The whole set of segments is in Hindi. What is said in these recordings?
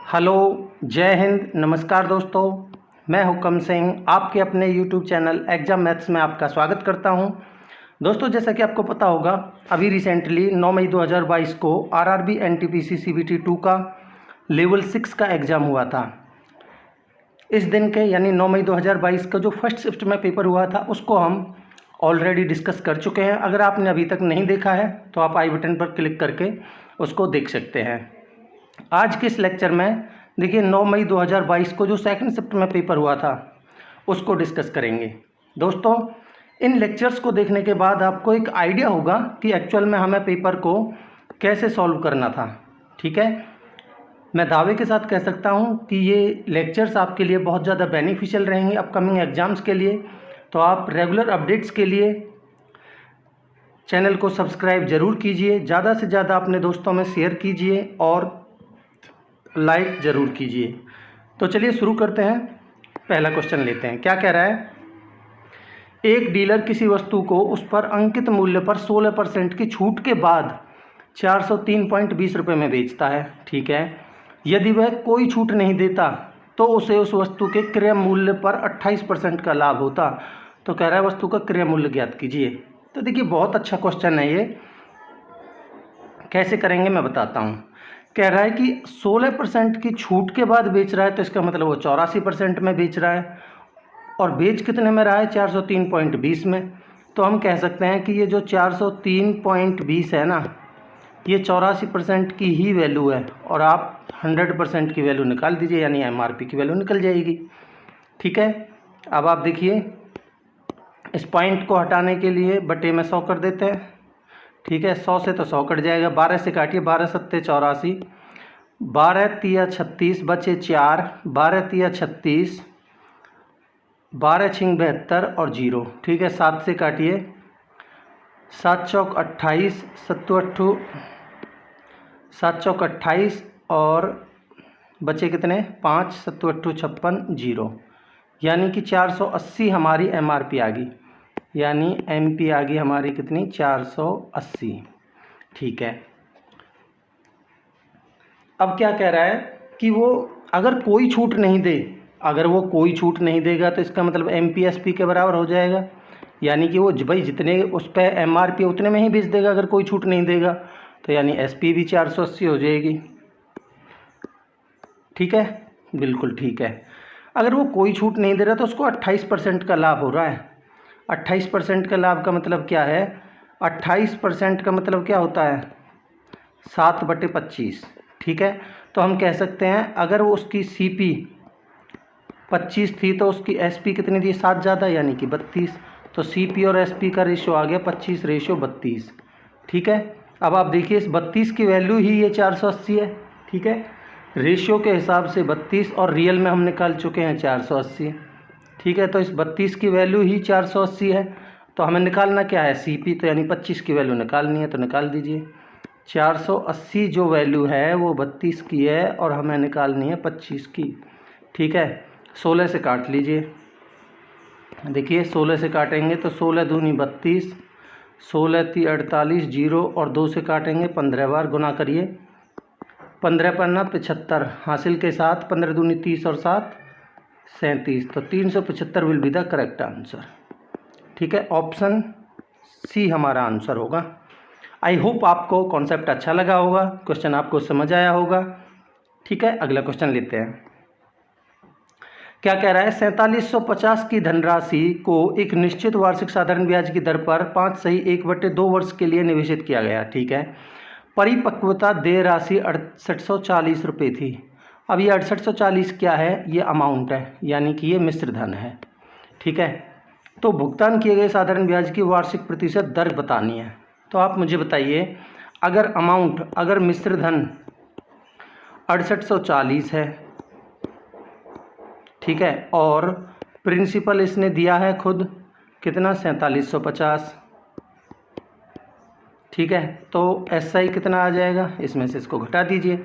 हेलो, जय हिंद, नमस्कार दोस्तों। मैं हुकम सिंह आपके अपने यूट्यूब चैनल एग्जाम मैथ्स में आपका स्वागत करता हूं। दोस्तों, जैसा कि आपको पता होगा, अभी रिसेंटली 9 मई 2022 को आरआरबी एनटीपीसी सीबीटी 2 का लेवल 6 का एग्ज़ाम हुआ था। इस दिन के यानी 9 मई 2022 का जो फर्स्ट शिफ्ट में पेपर हुआ था उसको हम ऑलरेडी डिस्कस कर चुके हैं। अगर आपने अभी तक नहीं देखा है तो आप आई बटन पर क्लिक करके उसको देख सकते हैं। आज के इस लेक्चर में देखिए 9 मई 2022 को जो सेकंड शिफ्ट में पेपर हुआ था उसको डिस्कस करेंगे। दोस्तों, इन लेक्चर्स को देखने के बाद आपको एक आइडिया होगा कि एक्चुअल में हमें पेपर को कैसे सॉल्व करना था। ठीक है, मैं दावे के साथ कह सकता हूं कि ये लेक्चर्स आपके लिए बहुत ज़्यादा बेनिफिशियल रहेंगे अपकमिंग एग्जाम्स के लिए। तो आप रेगुलर अपडेट्स के लिए चैनल को सब्सक्राइब ज़रूर कीजिए, ज़्यादा से ज़्यादा अपने दोस्तों में शेयर कीजिए और लाइक ज़रूर कीजिए। तो चलिए शुरू करते हैं। पहला क्वेश्चन लेते हैं। क्या कह रहा है? एक डीलर किसी वस्तु को उस पर अंकित मूल्य पर 16% की छूट के बाद 403.20 रुपये में बेचता है। ठीक है, यदि वह कोई छूट नहीं देता तो उसे उस वस्तु के क्रय मूल्य पर 28% का लाभ होता। तो कह रहा है वस्तु का क्रय मूल्य ज्ञात कीजिए। तो देखिए, बहुत अच्छा क्वेश्चन है ये। कैसे करेंगे मैं बताता हूँ। कह रहा है कि 16% की छूट के बाद बेच रहा है, तो इसका मतलब वो 84% में बेच रहा है और बेच कितने में रहा है? 403.20 में। तो हम कह सकते हैं कि ये जो 403.20 है ना, ये 84% की ही वैल्यू है और आप 100% की वैल्यू निकाल दीजिए, यानी एमआरपी की वैल्यू निकल जाएगी। ठीक है, अब आप देखिए, इस पॉइंट को हटाने के लिए बटे में 100 कर देते हैं। ठीक है, 100 से तो 100 कट जाएगा, 12 से काटिए, 12 सत्ते 84, 12 तिया 36 बचे 4, 12 तिया 36, 12 छिंग 72 और 0। ठीक है, 7 से काटिए, 7 चौक 28, 7 चौक 28 और बचे कितने? 5, 7 56, 0, यानी कि 480 हमारी एमआरपी आ गई, यानी एमपी आ गई हमारी कितनी? 480। ठीक है, अब क्या कह रहा है कि वो अगर कोई छूट नहीं दे, अगर वो कोई छूट नहीं देगा तो इसका मतलब एमपी एसपी के बराबर हो जाएगा, यानी कि वो भाई जितने उस पर एमआरपी उतने में ही बेच देगा अगर कोई छूट नहीं देगा, तो यानी एसपी भी 480 हो जाएगी। ठीक है, बिल्कुल ठीक है। अगर वो कोई छूट नहीं दे रहा तो उसको 28% का लाभ हो रहा है। 28% का लाभ का मतलब क्या है? 28% का मतलब क्या होता है? 7/25। ठीक है, तो हम कह सकते हैं अगर वो उसकी सीपी 25 थी तो उसकी एसपी कितनी थी? 7 ज़्यादा, यानी कि 32। तो सीपी और एसपी का रेशियो आ गया 25:32। ठीक है, अब आप देखिए, इस 32 की वैल्यू ही ये 480 है। ठीक है, रेशियो के हिसाब से 32 और रियल में हम निकाल चुके हैं 480। ठीक है, तो इस 32 की वैल्यू ही 480 है। तो हमें निकालना क्या है? सीपी, तो यानी 25 की वैल्यू निकालनी है, तो निकाल दीजिए। 480 जो वैल्यू है वो 32 की है और हमें निकालनी है 25 की। ठीक है, 16 से काट लीजिए। देखिए, 16 से काटेंगे तो 16 दूनी 32, 16 ती 48, 0 और 2 से काटेंगे 15 बार, गुना करिए। 15 पन्ना 75 हासिल के साथ, 15 दूनी 30 और 7 37, तो 375 will be the correct answer. ठीक है, ऑप्शन सी हमारा आंसर होगा। आई होप आपको कॉन्सेप्ट अच्छा लगा होगा, क्वेश्चन आपको समझ आया होगा। ठीक है, अगला क्वेश्चन लेते हैं। क्या कह रहा है? 4750 की धनराशि को एक निश्चित वार्षिक साधारण ब्याज की दर पर 5/1/2 वर्ष के लिए निवेशित किया गया। ठीक है, परिपक्वता देय राशि 6840 रुपये थी। अब ये 6840 क्या है? ये अमाउंट है, यानी कि ये मिश्र धन है। ठीक है, तो भुगतान किए गए साधारण ब्याज की वार्षिक प्रतिशत दर बतानी है। तो आप मुझे बताइए, अगर अमाउंट, अगर मिश्र धन 6840 है, ठीक है, और प्रिंसिपल इसने दिया है खुद कितना? 4750। ठीक है, तो एसआई कितना आ जाएगा? इसमें से इसको घटा दीजिए।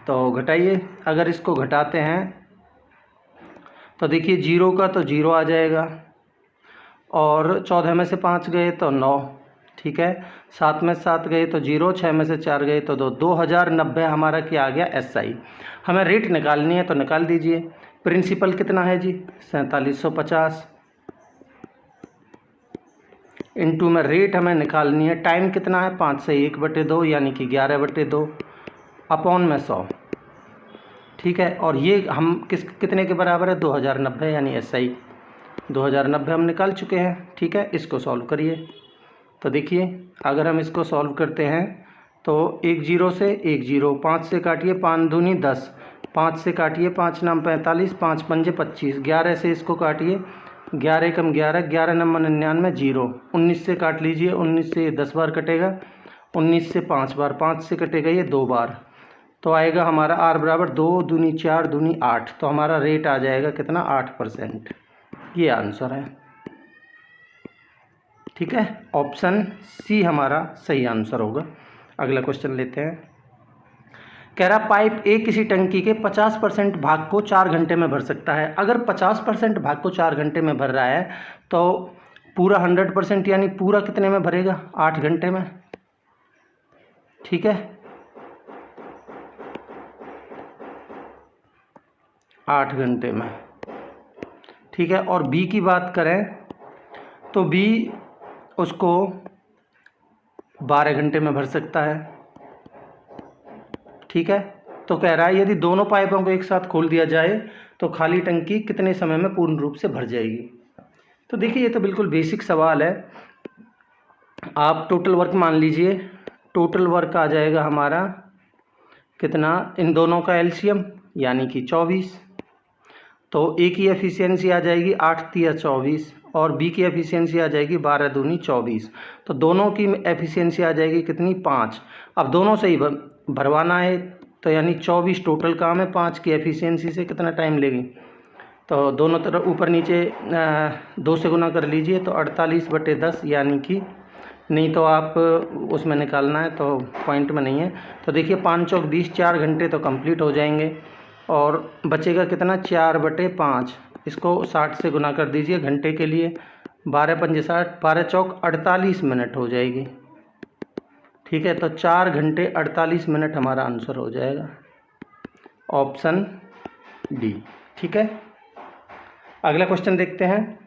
तो घटाइए, अगर इसको घटाते हैं तो देखिए 0 का तो 0 आ जाएगा और 14 में से 5 गए तो 9, ठीक है, 7 में 7 गए तो 0, 6 में से 4 गए तो 2, 2090 हमारा क्या आ गया SI। हमें रेट निकालनी है तो निकाल दीजिए। प्रिंसिपल कितना है जी 4750 इंटू में रेट हमें निकालनी है, टाइम कितना है 5 से 1/2 यानी कि 11/2 अपॉन में 100। ठीक है, और ये हम कितने के बराबर है 2090 यानी SI 2090 हम निकाल चुके हैं। ठीक है, इसको सॉल्व करिए। तो देखिए अगर हम इसको सॉल्व करते हैं तो 1 0 से 1 0, 5 से काटिए 5 दूनी 10, 5 से काटिए 5 नाम 45, 5 पंजे 25, 11 से इसको काटिए 11 कम 11, 11 नंबर 99 0, 19 से काट लीजिए, 19 से 10 बार कटेगा, 19 से 5 बार, 5 से कटेगा ये 2 बार, तो आएगा हमारा R बराबर 2 दूनी 4 दूनी 8, तो हमारा रेट आ जाएगा कितना 8%। ये आंसर है। ठीक है, ऑप्शन सी हमारा सही आंसर होगा। अगला क्वेश्चन लेते हैं। कह रहा पाइप ए किसी टंकी के 50% भाग को 4 घंटे में भर सकता है। अगर 50% भाग को 4 घंटे में भर रहा है तो पूरा 100% यानी पूरा कितने में भरेगा 8 घंटे में। ठीक है, 8 घंटे में। ठीक है, और बी की बात करें तो बी उसको 12 घंटे में भर सकता है। ठीक है, तो कह रहा है यदि दोनों पाइपों को एक साथ खोल दिया जाए तो खाली टंकी कितने समय में पूर्ण रूप से भर जाएगी। तो देखिए ये तो बिल्कुल बेसिक सवाल है। आप टोटल वर्क मान लीजिए, टोटल वर्क आ जाएगा हमारा कितना, इन दोनों का एलसीएम यानी कि 24, तो ए की एफिशिएंसी आ जाएगी 8 तिया 24 और बी की एफिशिएंसी आ जाएगी 12 दूनी 24, तो दोनों की एफिशिएंसी आ जाएगी कितनी 5। अब दोनों से ही भरवाना है तो यानी 24 टोटल काम है, 5 की एफिशिएंसी से कितना टाइम लेगी, तो दोनों तरफ ऊपर नीचे 2 से गुना कर लीजिए तो 48/10 यानी कि, नहीं तो आप उसमें निकालना है तो पॉइंट में नहीं है, तो देखिए 5 चौक 20, 4 घंटे तो कंप्लीट हो जाएंगे और बचेगा कितना 4/5, इसको 60 से गुना कर दीजिए घंटे के लिए, 12 पंजे 60, 12 चौक 48 मिनट हो जाएगी। ठीक है, तो 4 घंटे 48 मिनट हमारा आंसर हो जाएगा, ऑप्शन डी। ठीक है, अगला क्वेश्चन देखते हैं।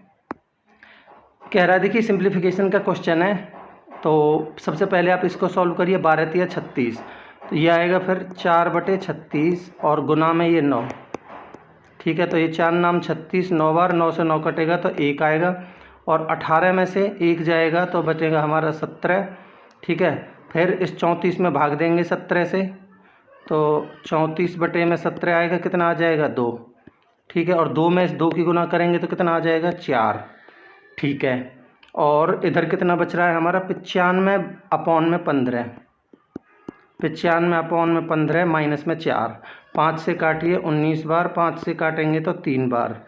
कह रहा है देखिए सिंप्लीफिकेशन का क्वेश्चन है, तो सबसे पहले आप इसको सॉल्व करिए, 12 तिया 36, तो ये आएगा फिर 4/36 और गुना में ये 9। ठीक है, तो ये 4 नाम 36, 9 बार, 9 से 9 कटेगा तो 1 आएगा और 18 में से 1 जाएगा तो बचेगा हमारा 17। ठीक है, फिर इस 34 में भाग देंगे 17 से, तो 34/17 आएगा, कितना आ जाएगा 2। ठीक है, और 2 में 2 की गुना करेंगे तो कितना आ जाएगा 4। ठीक है, और इधर कितना बच रहा है हमारा 95/15, 95/15 माइनस में 4, 5 से काटिए 19 बार, 5 से काटेंगे तो 3 बार,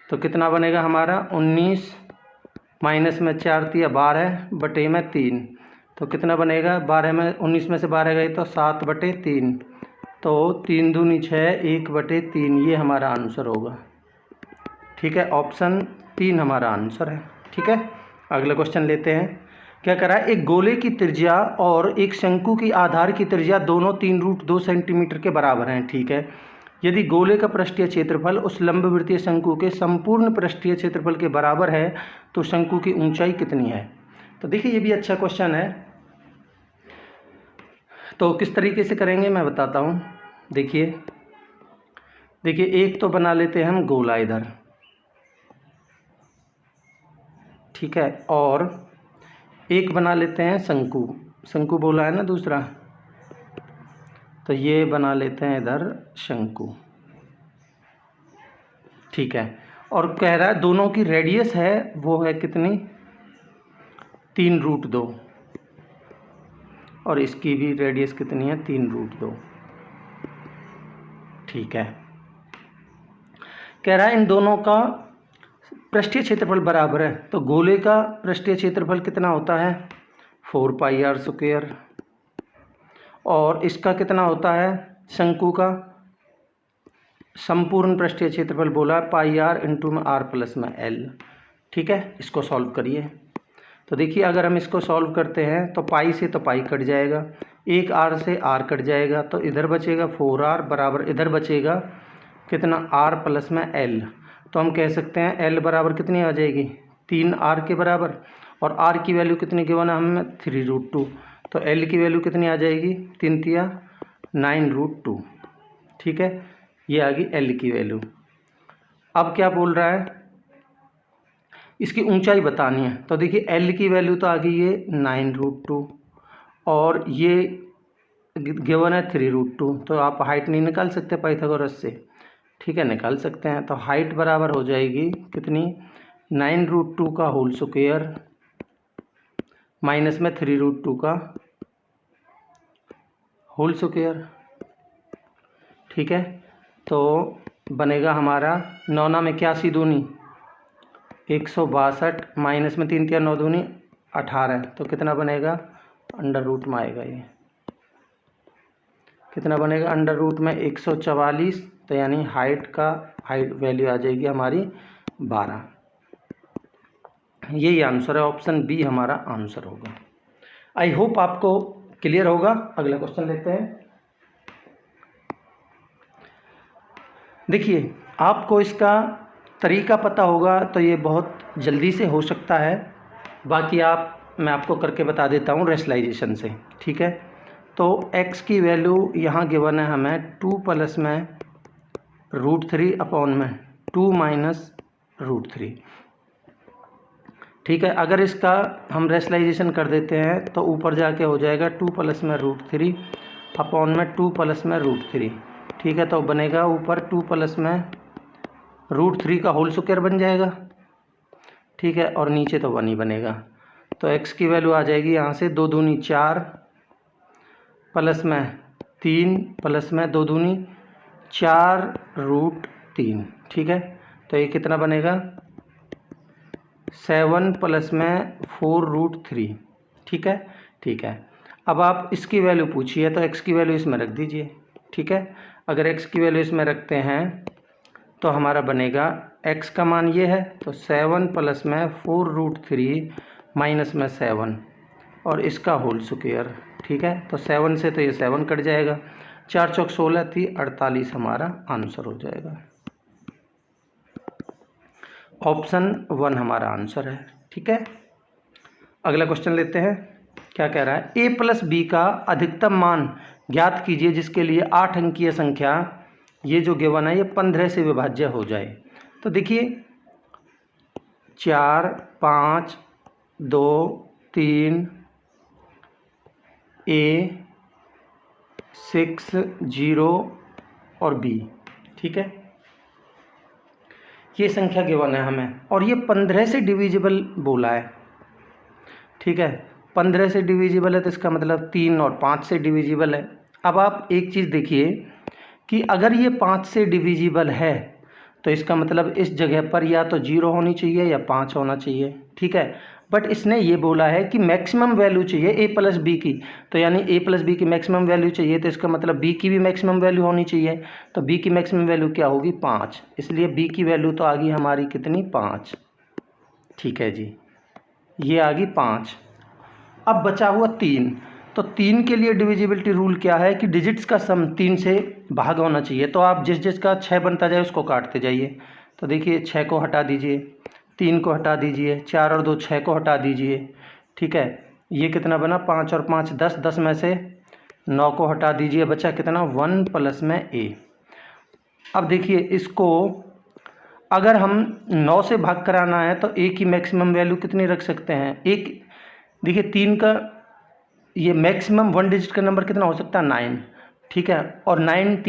तो कितना बनेगा हमारा 19 माइनस में 4 तिया 12/3, तो कितना बनेगा 12 में 19 में से 12 गए तो 7/3, तो 3 दूनी 6, 1/3, ये हमारा आंसर होगा। ठीक है, ऑप्शन 3 हमारा आंसर है। ठीक है, अगला क्वेश्चन लेते हैं। क्या करा है, एक गोले की त्रिज्या और एक शंकु की आधार की त्रिज्या दोनों 3√2 सेंटीमीटर के बराबर हैं। ठीक है, यदि गोले का पृष्ठीय क्षेत्रफल उस लंबवृत्तीय शंकु के संपूर्ण पृष्ठीय क्षेत्रफल के बराबर है तो शंकु की ऊंचाई कितनी है। तो देखिए ये भी अच्छा क्वेश्चन है, तो किस तरीके से करेंगे मैं बताता हूँ। देखिए एक तो बना लेते हैं हम गोला इधर, ठीक है, और एक बना लेते हैं शंकु, शंकु बोला है ना दूसरा, तो ये बना लेते हैं इधर शंकु। ठीक है, और कह रहा है दोनों की रेडियस है वो है कितनी 3√2 और इसकी भी रेडियस कितनी है 3√2। ठीक है, कह रहा है इन दोनों का पृष्ठीय क्षेत्रफल बराबर है, तो गोले का पृष्ठीय क्षेत्रफल कितना होता है 4πr², और इसका कितना होता है शंकु का संपूर्ण पृष्ठीय क्षेत्रफल बोला πr × r + l। ठीक है, इसको सॉल्व करिए। तो देखिए अगर हम इसको सॉल्व करते हैं तो पाई से तो पाई कट जाएगा, एक आर से आर कट जाएगा, तो इधर बचेगा 4r बराबर इधर बचेगा कितना r प्लस में l। तो हम कह सकते हैं l बराबर कितनी आ जाएगी 3r के बराबर, और r की वैल्यू कितनी गिवन है हमें 3√2, तो l की वैल्यू कितनी आ जाएगी 3 तिया 9√2। ठीक है, ये आ गई l की वैल्यू। अब क्या बोल रहा है, इसकी ऊंचाई बतानी है। तो देखिए l की वैल्यू तो आ गई ये 9√2 और ये गिवन है 3√2, तो आप हाइट नहीं निकाल सकते पाइथागोरस से, ठीक है निकाल सकते हैं। तो हाइट बराबर हो जाएगी कितनी 9√2 का होल स्क्वायर माइनस में 3√2 का होल स्क्वायर। ठीक है, तो बनेगा हमारा 9 में 81 दूनी 162 माइनस में 3 तिया 9 दूनी 18, तो कितना बनेगा अंडर रूट में आएगा, ये कितना बनेगा अंडर रूट में 144, तो यानी हाइट वैल्यू आ जाएगी हमारी 12। यही आंसर है, ऑप्शन बी हमारा आंसर होगा। आई होप आपको क्लियर होगा। अगला क्वेश्चन लेते हैं। देखिए आपको इसका तरीका पता होगा तो ये बहुत जल्दी से हो सकता है, बाकी मैं आपको करके बता देता हूँ रेशनलाइजेशन से। ठीक है, तो x की वैल्यू यहाँ गिवन है हमें 2 प्लस में √3 अपॉन में 2 माइनस √3। ठीक है, अगर इसका हम रेशनलाइजेशन कर देते हैं तो ऊपर जाके हो जाएगा 2 प्लस में √3 अपॉन में 2 प्लस में √3। ठीक है, तो बनेगा ऊपर 2 प्लस में √3 का होल स्क्वायर बन जाएगा। ठीक है, और नीचे तो 1 ही बनेगा। तो x की वैल्यू आ जाएगी यहाँ से 2 दूनी 4 प्लस में 3 प्लस में 2 दूनी 4√3। ठीक है, तो ये कितना बनेगा 7 प्लस में 4√3। ठीक है, ठीक है। अब आप इसकी वैल्यू पूछिए तो x की वैल्यू इसमें रख दीजिए। ठीक है, अगर x की वैल्यू इसमें रखते हैं तो हमारा बनेगा x का मान ये है, तो 7 प्लस में 4√3 माइनस में 7 और इसका होल स्क्वायर। ठीक है, तो 7 से तो ये 7 कट जाएगा, 4 चौक 16 थी 48 हमारा आंसर हो जाएगा। ऑप्शन 1 हमारा आंसर है। ठीक है, अगला क्वेश्चन लेते हैं। क्या कह रहा है, a प्लस बी का अधिकतम मान ज्ञात कीजिए जिसके लिए 8 अंकीय संख्या ये जो गिवन है ये 15 से विभाज्य हो जाए। तो देखिए 4 5 2 3 A 6 0 और B। ठीक है, ये संख्या गिवन है हमें और ये 15 से डिविजिबल बोला है। ठीक है, 15 से डिविजिबल है तो इसका मतलब 3 और 5 से डिविजिबल है। अब आप एक चीज़ देखिए कि अगर ये 5 से डिविजिबल है तो इसका मतलब इस जगह पर या तो 0 होनी चाहिए या 5 होना चाहिए। ठीक है, बट इसने ये बोला है कि मैक्सिमम वैल्यू चाहिए a प्लस बी की, तो यानी a प्लस बी की मैक्सिमम वैल्यू चाहिए, तो इसका मतलब b की भी मैक्सिमम वैल्यू होनी चाहिए। तो b की मैक्सिमम वैल्यू क्या होगी 5, इसलिए b की वैल्यू तो आ गई हमारी कितनी 5। ठीक है जी, ये आ गई 5। अब बचा हुआ 3, तो 3 के लिए डिविजिबिलिटी रूल क्या है कि डिजिट्स का सम 3 से भाग होना चाहिए। तो आप जिस जिसका 6 बनता जाए उसको काटते जाइए। तो देखिए 6 को हटा दीजिए, 3 को हटा दीजिए, 4 और 2 6 को हटा दीजिए। ठीक है, ये कितना बना 5 और 5 10, 10 में से 9 को हटा दीजिए, बचा कितना 1 प्लस में a। अब देखिए इसको अगर हम 9 से भाग कराना है तो a की मैक्सिमम वैल्यू कितनी रख सकते हैं। एक देखिए 3 का ये मैक्सिमम 1 डिजिट का नंबर कितना हो सकता है 9। ठीक है, और 9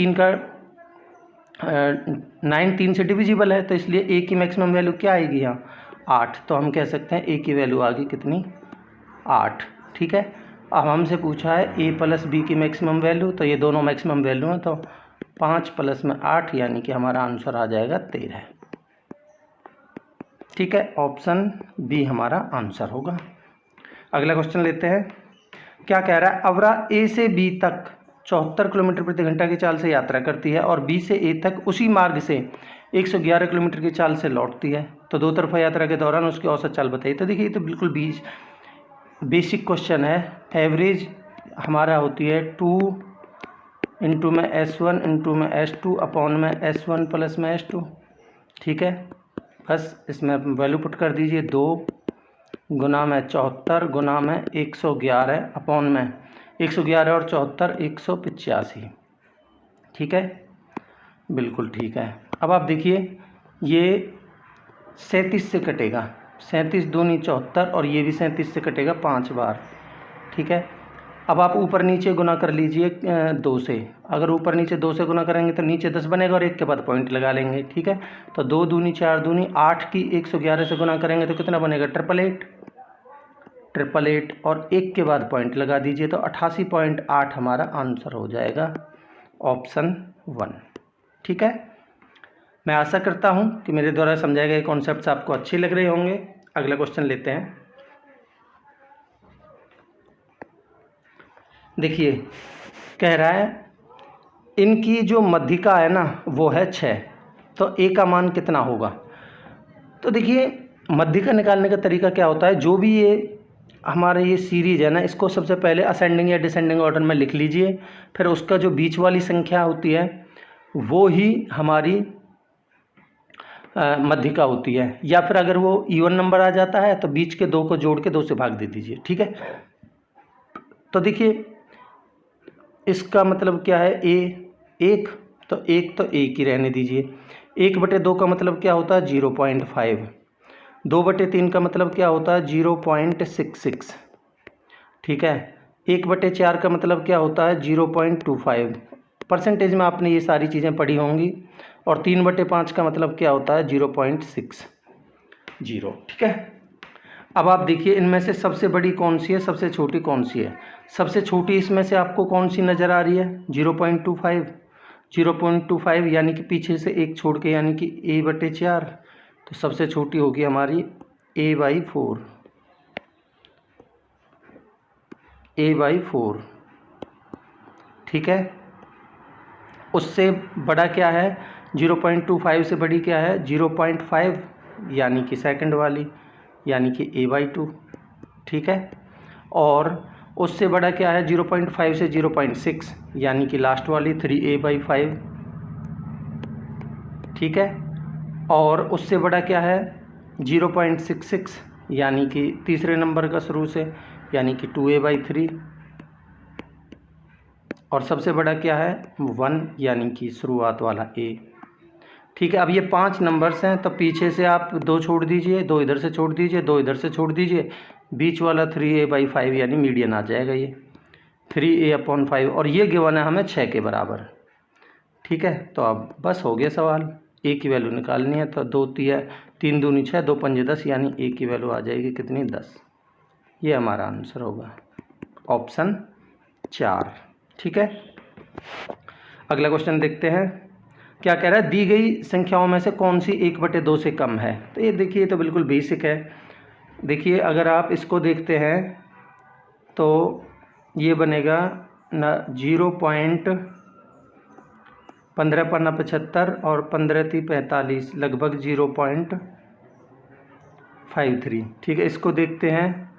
3 से डिविजिबल है, तो इसलिए a की मैक्सिमम वैल्यू क्या आएगी यहाँ 8। तो हम कह सकते हैं a की वैल्यू आ गई कितनी 8। ठीक है, अब हमसे पूछा है a प्लस बी की मैक्सिमम वैल्यू, तो ये दोनों मैक्सिमम वैल्यू हैं, तो 5 प्लस में 8 यानी कि हमारा आंसर आ जाएगा 13। ठीक है, ऑप्शन बी हमारा आंसर होगा। अगला क्वेश्चन लेते हैं। क्या कह रहा है, अवरा ए से बी तक 74 किलोमीटर प्रति घंटा की चाल से यात्रा करती है और बी से ए तक उसी मार्ग से 111 किलोमीटर की चाल से लौटती है, तो दो तरफा यात्रा के दौरान उसकी औसत चाल बताइए। तो देखिए ये तो बिल्कुल बेसिक क्वेश्चन है। एवरेज हमारा होती है 2 इंटू में S1 इंटू में S2 अपॉन में S1 प्लस में S2। ठीक है, बस इसमें वैल्यू पुट कर दीजिए। 2 गुना में 74 गुना में 111 अपॉन में 111 और 74 185। ठीक है, बिल्कुल ठीक है। अब आप देखिए ये 37 से कटेगा, 37 दूनी 74 और ये भी 37 से कटेगा 5 बार। ठीक है, अब आप ऊपर नीचे गुना कर लीजिए 2 से। अगर ऊपर नीचे 2 से गुना करेंगे तो नीचे 10 बनेगा और 1 के बाद पॉइंट लगा लेंगे। ठीक है, तो 2 दूनी 4 दूनी 8 की 111 से गुना करेंगे तो कितना बनेगा 888 और 1 के बाद पॉइंट लगा दीजिए तो 88.8 हमारा आंसर हो जाएगा, ऑप्शन 1। ठीक है, मैं आशा करता हूँ कि मेरे द्वारा समझाए गए कॉन्सेप्ट्स आपको अच्छे लग रहे होंगे। अगला क्वेश्चन लेते हैं। देखिए कह रहा है इनकी जो मध्यिका है ना वो है 6, तो ए का मान कितना होगा। तो देखिए मध्यिका निकालने का तरीका क्या होता है, जो भी ये हमारा ये सीरीज है ना इसको सबसे पहले असेंडिंग या डिसेंडिंग ऑर्डर में लिख लीजिए, फिर उसका जो बीच वाली संख्या होती है वो ही हमारी मध्यिका होती है, या फिर अगर वो इवन नंबर आ जाता है तो बीच के 2 को जोड़ के 2 से भाग दे दीजिए। ठीक है, तो देखिए इसका मतलब क्या है, ए 1 तो 1 तो 1 ही रहने दीजिए। 1/2 का मतलब क्या होता है 0.5, 2/3 का मतलब क्या होता है 0.66। ठीक है, 1/4 का मतलब क्या होता है 0.25। परसेंटेज में आपने ये सारी चीज़ें पढ़ी होंगी। और 3/5 का मतलब क्या होता है 0.60। ठीक है, अब आप देखिए इनमें से सबसे बड़ी कौन सी है, सबसे छोटी कौन सी है। सबसे छोटी इसमें से आपको कौन सी नज़र आ रही है 0.25। 0.25 यानी कि पीछे से 1 छोड़ के यानी कि A/4, तो सबसे छोटी होगी हमारी A/4। A/4। ठीक है, उससे बड़ा क्या है 0.25 से बड़ी क्या है 0.5 यानी कि सेकंड वाली यानी कि A/2। ठीक है, और उससे बड़ा क्या है 0.5 से 0.6 यानी कि लास्ट वाली 3A/5। ठीक है, और उससे बड़ा क्या है 0.66 यानी कि तीसरे नंबर का शुरू से यानी कि 2A/3। और सबसे बड़ा क्या है 1 यानी कि शुरुआत वाला A। ठीक है, अब ये 5 नंबर्स हैं तो पीछे से आप 2 छोड़ दीजिए, 2 इधर से छोड़ दीजिए, 2 इधर से छोड़ दीजिए, बीच वाला 3A/5 यानी मीडियन आ जाएगा ये 3A/5 और ये गिवन है हमें 6 के बराबर। ठीक है, तो अब बस हो गया सवाल। ए की वैल्यू निकालनी है तो 2 3 दूनी 6 2 पंजे 10 यानी ए की वैल्यू आ जाएगी कितनी 10। ये हमारा आंसर होगा, ऑप्शन 4। ठीक है, अगला क्वेश्चन देखते हैं। क्या कह रहा है, दी गई संख्याओं में से कौन सी 1/2 से कम है। तो ये देखिए तो बिल्कुल बेसिक है। देखिए अगर आप इसको देखते हैं तो ये बनेगा ना 0.15 पन्ना 75 और 15×3 = 45 लगभग 0.53। ठीक है, इसको देखते हैं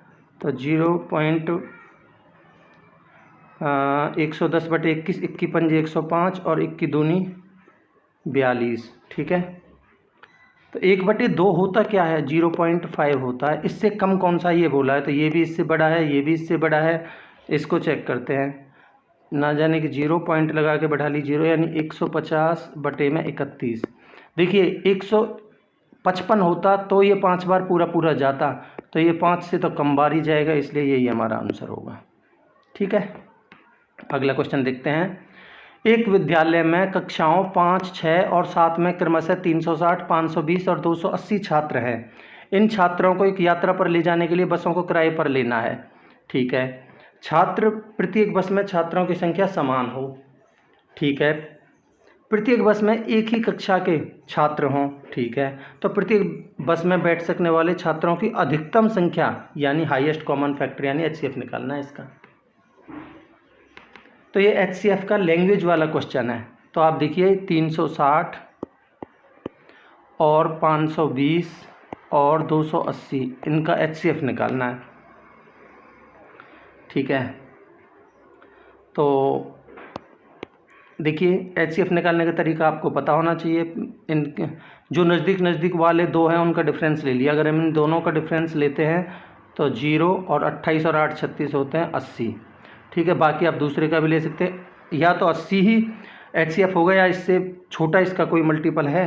तो 110/21 21 पंजे 105 और 1 की दूनी 42। ठीक है, तो 1/2 होता क्या है 0.5 होता है। इससे कम कौन सा ये बोला है, तो ये भी इससे बड़ा है, ये भी इससे बड़ा है। इसको चेक करते हैं, ना जाने कि 0 पॉइंट लगा के बढ़ा ली 0 यानी 150/31। देखिए 155 होता तो ये 5 बार पूरा पूरा जाता, तो ये 5 से तो कम बार ही जाएगा, इसलिए यही हमारा आंसर होगा। ठीक है, अगला क्वेश्चन देखते हैं। एक विद्यालय में कक्षाओं 5, 6 और 7 में क्रमशः 360, 520 और 280 छात्र हैं। इन छात्रों को एक यात्रा पर ले जाने के लिए बसों को किराए पर लेना है। ठीक है, छात्र प्रत्येक बस में छात्रों की संख्या समान हो। ठीक है, प्रत्येक बस में एक ही कक्षा के छात्र हों। ठीक है, तो प्रत्येक बस में बैठ सकने वाले छात्रों की अधिकतम संख्या यानी हाईएस्ट कॉमन फैक्टर यानी HCF निकालना है इसका। तो ये HCF का लैंग्वेज वाला क्वेश्चन है। तो आप देखिए 360 और 520 और 280 इनका HCF निकालना है। ठीक है, तो देखिए HCF निकालने का तरीका आपको पता होना चाहिए। इन जो नज़दीक नज़दीक वाले दो हैं उनका डिफरेंस ले लिया। अगर हम इन दोनों का डिफरेंस लेते हैं तो 0 और 28 और 8 36 होते हैं 80। ठीक है, बाकी आप दूसरे का भी ले सकते हैं, या तो 80 ही HCF होगा या इससे छोटा इसका कोई मल्टीपल है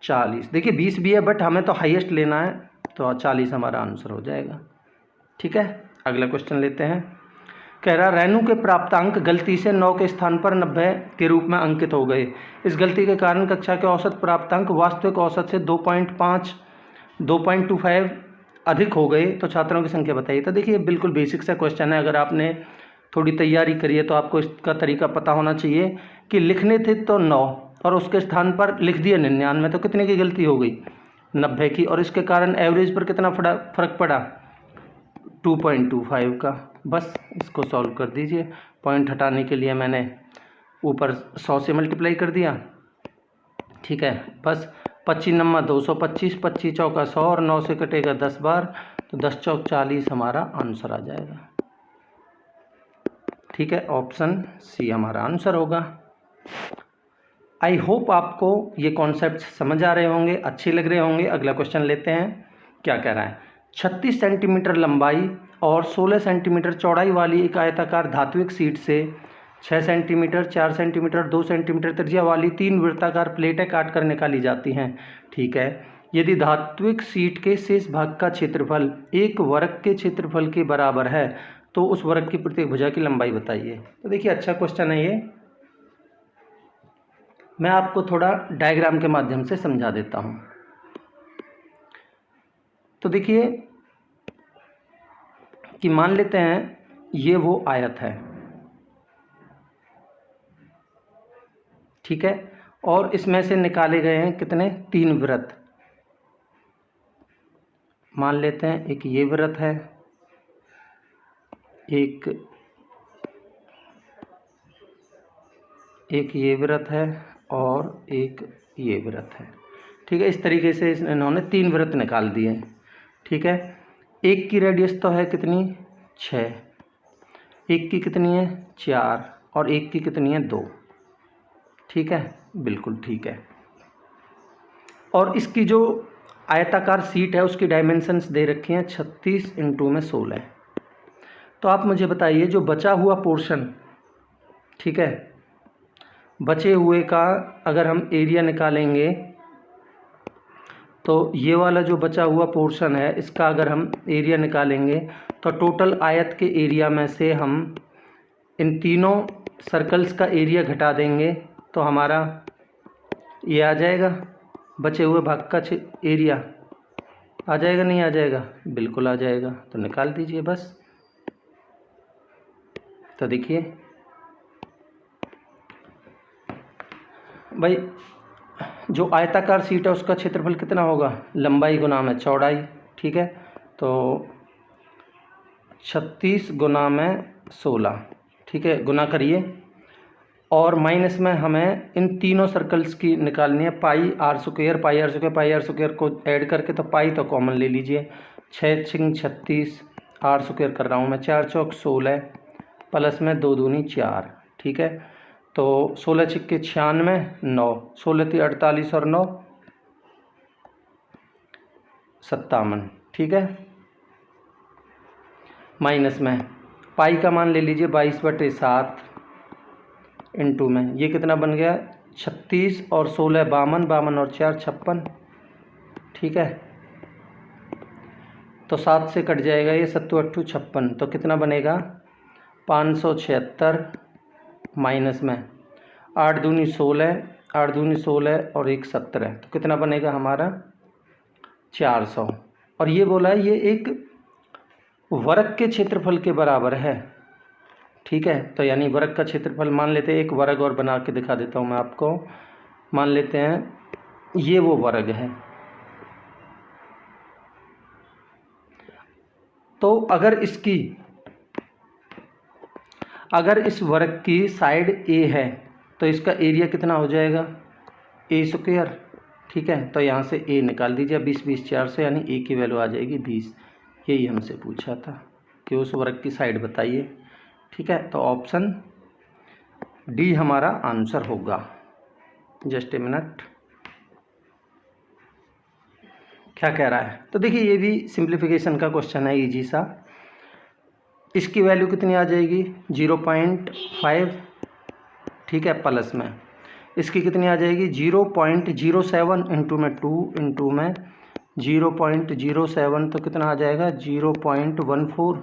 40। देखिए 20 भी है बट हमें तो हाईएस्ट लेना है, तो 40 हमारा आंसर हो जाएगा। ठीक है, अगला क्वेश्चन लेते हैं। कह रहा रेनू के प्राप्तांक गलती से 9 के स्थान पर 90 के रूप में अंकित हो गए। इस गलती के कारण कक्षा के औसत प्राप्तांक वास्तविक औसत से 2.25 अधिक हो गए, तो छात्रों की संख्या बताइए। तो देखिए बिल्कुल बेसिक सा क्वेश्चन है, अगर आपने थोड़ी तैयारी करी है तो आपको इसका तरीका पता होना चाहिए कि लिखने थे तो 9 और उसके स्थान पर लिख दिया 99, तो कितने की गलती हो गई 90 की, और इसके कारण एवरेज पर कितना फ़र्क पड़ा 2.25 का। बस इसको सॉल्व कर दीजिए। पॉइंट हटाने के लिए मैंने ऊपर 100 से मल्टीप्लाई कर दिया। ठीक है, बस 25 नम्मा 225, 25 चौका 100 और 9 से कटेगा 10 बार, तो 10 चौक 40 हमारा आंसर आ जाएगा। ठीक है, ऑप्शन सी हमारा आंसर होगा। आई होप आपको ये कॉन्सेप्ट समझ आ रहे होंगे, अच्छे लग रहे होंगे। अगला क्वेश्चन लेते हैं। क्या कह रहा है, 36 सेंटीमीटर लंबाई और 16 सेंटीमीटर चौड़ाई वाली एक आयताकार धात्विक शीट से 6 सेंटीमीटर, 4 सेंटीमीटर, 2 सेंटीमीटर त्रिज्या वाली 3 वृत्ताकार प्लेटें काट कर निकाली जाती हैं। ठीक है, यदि धात्विक शीट के शेष भाग का क्षेत्रफल एक वर्ग के क्षेत्रफल के बराबर है तो उस वर्ग की प्रत्येक भुजा की लंबाई बताइए। तो देखिए अच्छा क्वेश्चन है ये, मैं आपको थोड़ा डायग्राम के माध्यम से समझा देता हूँ। तो देखिए कि मान लेते हैं ये वो आयत है, ठीक है, और इसमें से निकाले गए हैं कितने 3 वृत्त। मान लेते हैं एक ये वृत्त है, एक ये वृत्त है और एक ये वृत्त है। ठीक है, इस तरीके से इन्होंने 3 वृत्त निकाल दिए। ठीक है, एक की रेडियस तो है कितनी 6, एक की कितनी है 4 और एक की कितनी है 2। ठीक है, बिल्कुल ठीक है। और इसकी जो आयताकार शीट है उसकी डायमेंशंस दे रखी हैं 36 × में 16। तो आप मुझे बताइए जो बचा हुआ पोर्शन, ठीक है, बचे हुए का अगर हम एरिया निकालेंगे तो ये वाला जो बचा हुआ पोर्शन है इसका अगर हम एरिया निकालेंगे तो टोटल आयत के एरिया में से हम इन तीनों सर्कल्स का एरिया घटा देंगे तो हमारा ये आ जाएगा, बचे हुए भाग का एरिया आ जाएगा, नहीं आ जाएगा, बिल्कुल आ जाएगा। तो निकाल दीजिए बस। तो देखिए भाई जो आयताकार शीट है उसका क्षेत्रफल कितना होगा, लंबाई गुना में चौड़ाई। ठीक है, तो 36 गुना में 16, ठीक है, गुना करिए और माइनस में हमें इन तीनों सर्कल्स की निकालनी है पाई r स्क्वायर, पाई r स्क्वायर, पाई r स्क्वायर को ऐड करके, तो पाई तो कॉमन ले लीजिए, 6 × 36 r स्क्वायर कर रहा हूँ मैं, 4 चौक 16 प्लस में 2 दूनी 4। ठीक है, तो 16 छिक्के 96, 9, 16 × 48 और 9 57। ठीक है, माइनस में पाई का मान ले लीजिए 22/7 इंटू में ये कितना बन गया 36 और 16 52, 52 और 4 56। ठीक है, तो 7 से कट जाएगा ये, 7 8 56, तो कितना बनेगा 576 माइनस में 8 दूनी 16, 8 दूनी 16 और 1 17, तो कितना बनेगा हमारा 400। और ये बोला है ये एक वर्ग के क्षेत्रफल के बराबर है। ठीक है, तो यानी वर्ग का क्षेत्रफल मान लेते हैं, एक वर्ग और बना के दिखा देता हूँ मैं आपको। मान लेते हैं ये वो वर्ग है, तो अगर इस वर्ग की साइड ए है तो इसका एरिया कितना हो जाएगा a स्क्वायर। ठीक है, तो यहाँ से a निकाल दीजिए 20 20 4 से, यानी a की वैल्यू आ जाएगी 20। यही हमसे पूछा था कि उस वर्ग की साइड बताइए। ठीक है, तो ऑप्शन डी हमारा आंसर होगा। जस्ट ए मिनट, क्या कह रहा है? तो देखिए ये भी सिंप्लीफिकेशन का क्वेश्चन है, इजी सा। इसकी वैल्यू कितनी आ जाएगी? 0.5, ठीक है, प्लस में इसकी कितनी आ जाएगी? 0.07 इंटू में 2 इंटू में 0.07, तो कितना आ जाएगा? 0.14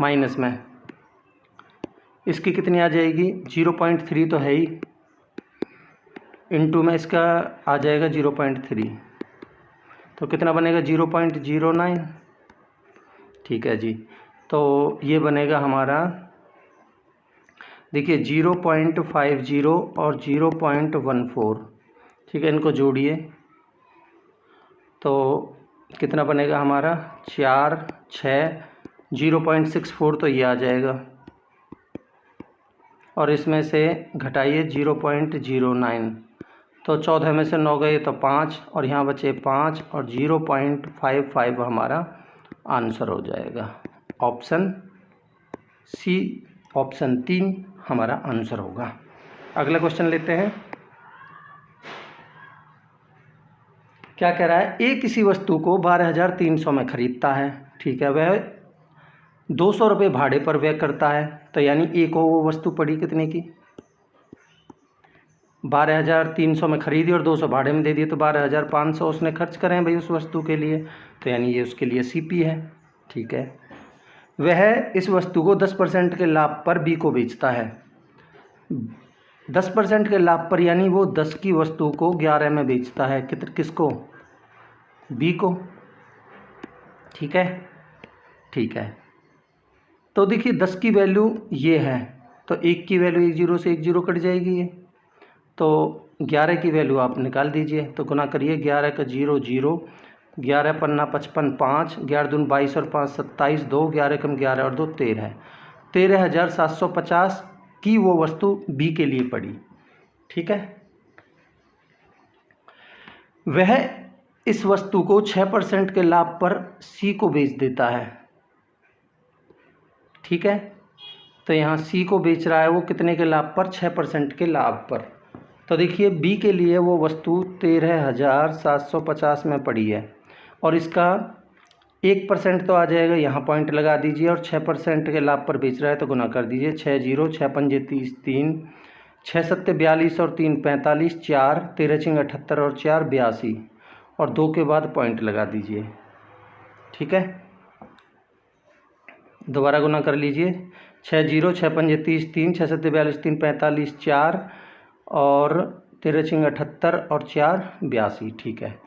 माइनस में इसकी कितनी आ जाएगी? 0.3 तो है ही, इंटू में इसका आ जाएगा 0.3, तो कितना बनेगा? 0.09। ठीक है जी, तो ये बनेगा हमारा, देखिए 0.50 और 0.14, ठीक है, इनको जोड़िए तो कितना बनेगा हमारा? 4, 6, 0.64, तो ये आ जाएगा, और इसमें से घटाइए 0.09, तो 14 में से 9 गए तो 5, और यहाँ बचे 5, और 0.55 हमारा आंसर हो जाएगा। ऑप्शन सी, ऑप्शन 3 हमारा आंसर होगा। अगला क्वेश्चन लेते हैं। क्या कह रहा है? ए किसी वस्तु को 12,300 में खरीदता है, ठीक है, वह 200 रुपये भाड़े पर व्यय करता है, तो यानी ए को वो वस्तु पड़ी कितने की? 12,300 में खरीदी और 200 भाड़े में दे दिए, तो 12,500 उसने खर्च करें भाई उस वस्तु के लिए, तो यानी ये उसके लिए सीपी है। ठीक है, वह इस वस्तु को 10% के लाभ पर बी को बेचता है। 10% के लाभ पर, यानी वो 10 की वस्तु को 11 में बेचता है, किसको? बी को। ठीक है, ठीक है, तो देखिए 10 की वैल्यू ये है, तो 1 की वैल्यू 1 0 से 1 0 कट जाएगी ये, तो 11 की वैल्यू आप निकाल दीजिए, तो गुना करिए 11 का 0 0, 11 पन्ना 55, 5, 11 दूनी 22 और 5 27, 2, 11 कम 11 और 2 13, 13,750 की वो वस्तु बी के लिए पड़ी। ठीक है, वह इस वस्तु को 6% के लाभ पर सी को बेच देता है। ठीक है, तो यहाँ सी को बेच रहा है वो कितने के लाभ पर? 6% के लाभ पर। तो देखिए बी के लिए वो वस्तु 13,750 में पड़ी है, और इसका 1% तो आ जाएगा, यहाँ पॉइंट लगा दीजिए, और 6% के लाभ पर बेच रहा है, तो गुना कर दीजिए 6 0, 6 पंजे 30, 3, 6 7 42 और 3 45, 4 13 चिंग 78 और 4 82, और 2 के बाद पॉइंट लगा दीजिए। ठीक है, दोबारा गुना कर लीजिए, 6 0, 6 पंजे 30, 3, 6 7 42, 3 45, 4 और 13 चिंग 78 और 4 82। ठीक है,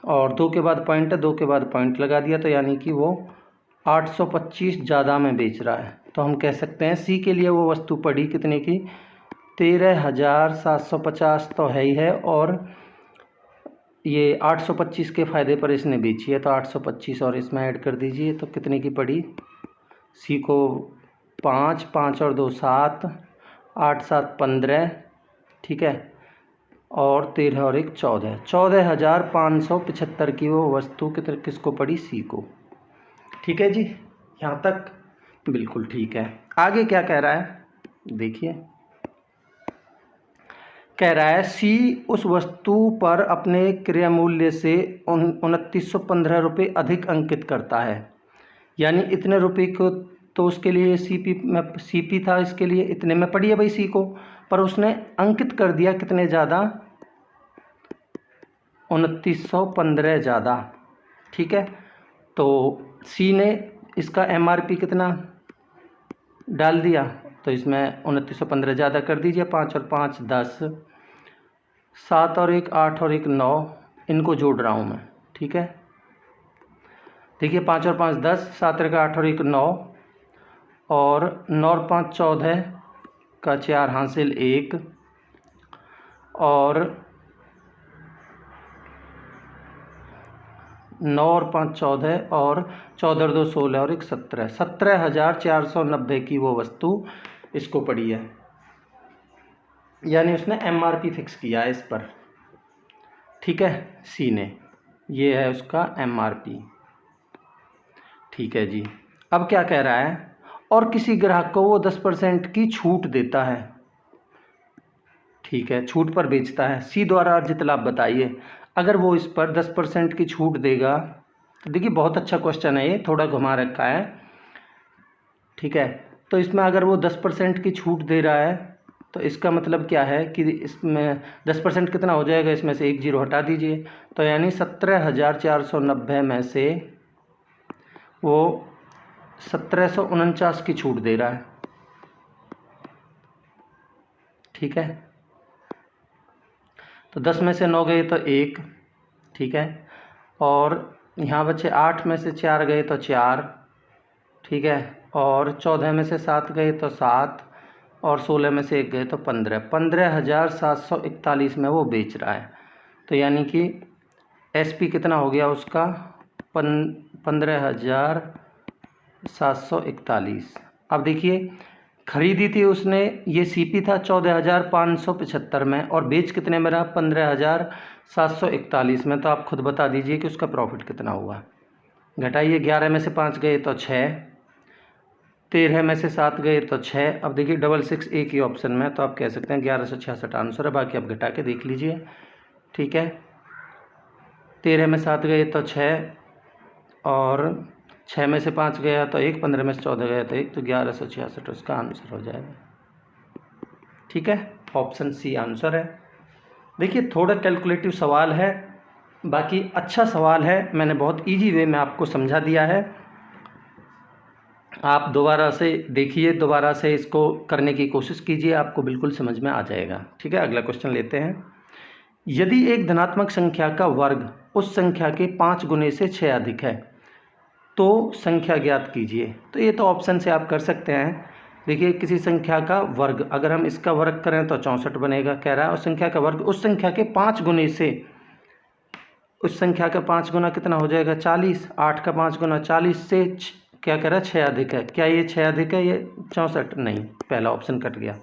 और 2 के बाद पॉइंट है, 2 के बाद पॉइंट लगा दिया, तो यानी कि वो 825 ज़्यादा में बेच रहा है। तो हम कह सकते हैं सी के लिए वो वस्तु पड़ी कितने की? 13,750 तो है ही है, और ये 825 के फ़ायदे पर इसने बेची है, तो 825 और इसमें ऐड कर दीजिए, तो कितने की पड़ी? सी को 5, 5 और 2 7, 8 7 15, ठीक है, और 13 और 1 14, 14,575 की वो वस्तु किसको पड़ी? सी को। ठीक है जी, यहाँ तक बिल्कुल ठीक है। आगे क्या कह रहा है देखिए, कह रहा है सी उस वस्तु पर अपने क्रय मूल्य से 2915 रुपये अधिक अंकित करता है, यानी इतने रुपये को तो उसके लिए सीपी था, इसके लिए इतने में पड़ी है भाई सी को, पर उसने अंकित कर दिया कितने ज़्यादा? 2915 ज़्यादा। ठीक है, तो सी ने इसका एमआरपी कितना डाल दिया, तो इसमें 2915 ज़्यादा कर दीजिए, 5 और 5 10, 7 और 1 8 और 1 9, इनको जोड़ रहा हूँ मैं। ठीक है, देखिए 5 और 5 10, 7 और 1 8 और 1 9, और 9 और 5 14 का 4 हासिल 1, और 9 और 5 14, और 14 और 2 16 और 1 17, 17,490 की वो वस्तु इसको पड़ी है, यानी उसने एमआरपी फिक्स किया है इस पर। ठीक है, सी ने, ये है उसका MRP। ठीक है जी। अब क्या कह रहा है, और किसी ग्राहक को वो 10% की छूट देता है। ठीक है, छूट पर बेचता है। सी द्वारा अर्जित लाभ बताइए। अगर वो इस पर 10% की छूट देगा, तो देखिए बहुत अच्छा क्वेश्चन है ये, थोड़ा घुमा रखा है। ठीक है, तो इसमें अगर वो 10% की छूट दे रहा है तो इसका मतलब क्या है कि इसमें 10% कितना हो जाएगा, इसमें से एक जीरो हटा दीजिए, तो यानी 17,490 में से वो 1749 की छूट दे रहा है। ठीक है, तो 10 में से 9 गए तो 1। ठीक है, और यहाँ बचे 8 में से 4 गए तो 4। ठीक है, और 14 में से 7 गए तो 7, और 16 में से 1 गए तो 15। 15,741 में वो बेच रहा है। तो यानी कि SP कितना हो गया उसका, 15,741। अब देखिए खरीदी थी उसने, ये CP था 14,575 में, और बेच कितने में रहा, 15,741 में। तो आप खुद बता दीजिए कि उसका प्रॉफिट कितना हुआ। घटाइए, 11 में से 5 गए तो 6, 13 में से 7 गए तो 6। अब देखिए 66 एक ही ऑप्शन में, तो आप कह सकते हैं 1166 आंसर है। बाकी आप घटा के देख लीजिए। ठीक है, 13 में 7 गए तो 6, और 6 में से 5 गया तो 1, 15 में से 14 गया तो 1, तो 1166 उसका आंसर हो जाएगा। ठीक है, ऑप्शन सी आंसर है। देखिए थोड़ा कैलकुलेटिव सवाल है, बाकी अच्छा सवाल है, मैंने बहुत इजी वे में आपको समझा दिया है। आप दोबारा से देखिए, दोबारा से इसको करने की कोशिश कीजिए, आपको बिल्कुल समझ में आ जाएगा। ठीक है, अगला क्वेश्चन लेते हैं। यदि एक धनात्मक संख्या का वर्ग उस संख्या के 5 गुने से 6 अधिक है तो संख्या ज्ञात कीजिए। तो ये तो ऑप्शन से आप कर सकते हैं। देखिए किसी संख्या का वर्ग, अगर हम इसका वर्ग करें तो 64 बनेगा, कह रहा है। उस संख्या का वर्ग उस संख्या के 5 गुने से, उस संख्या का 5 गुना कितना हो जाएगा, 40। 8 का 5 गुना 40 से क्या कह रहा है, 6 अधिक है। क्या ये 6 अधिक है, ये 64? नहीं, पहला ऑप्शन कट गया।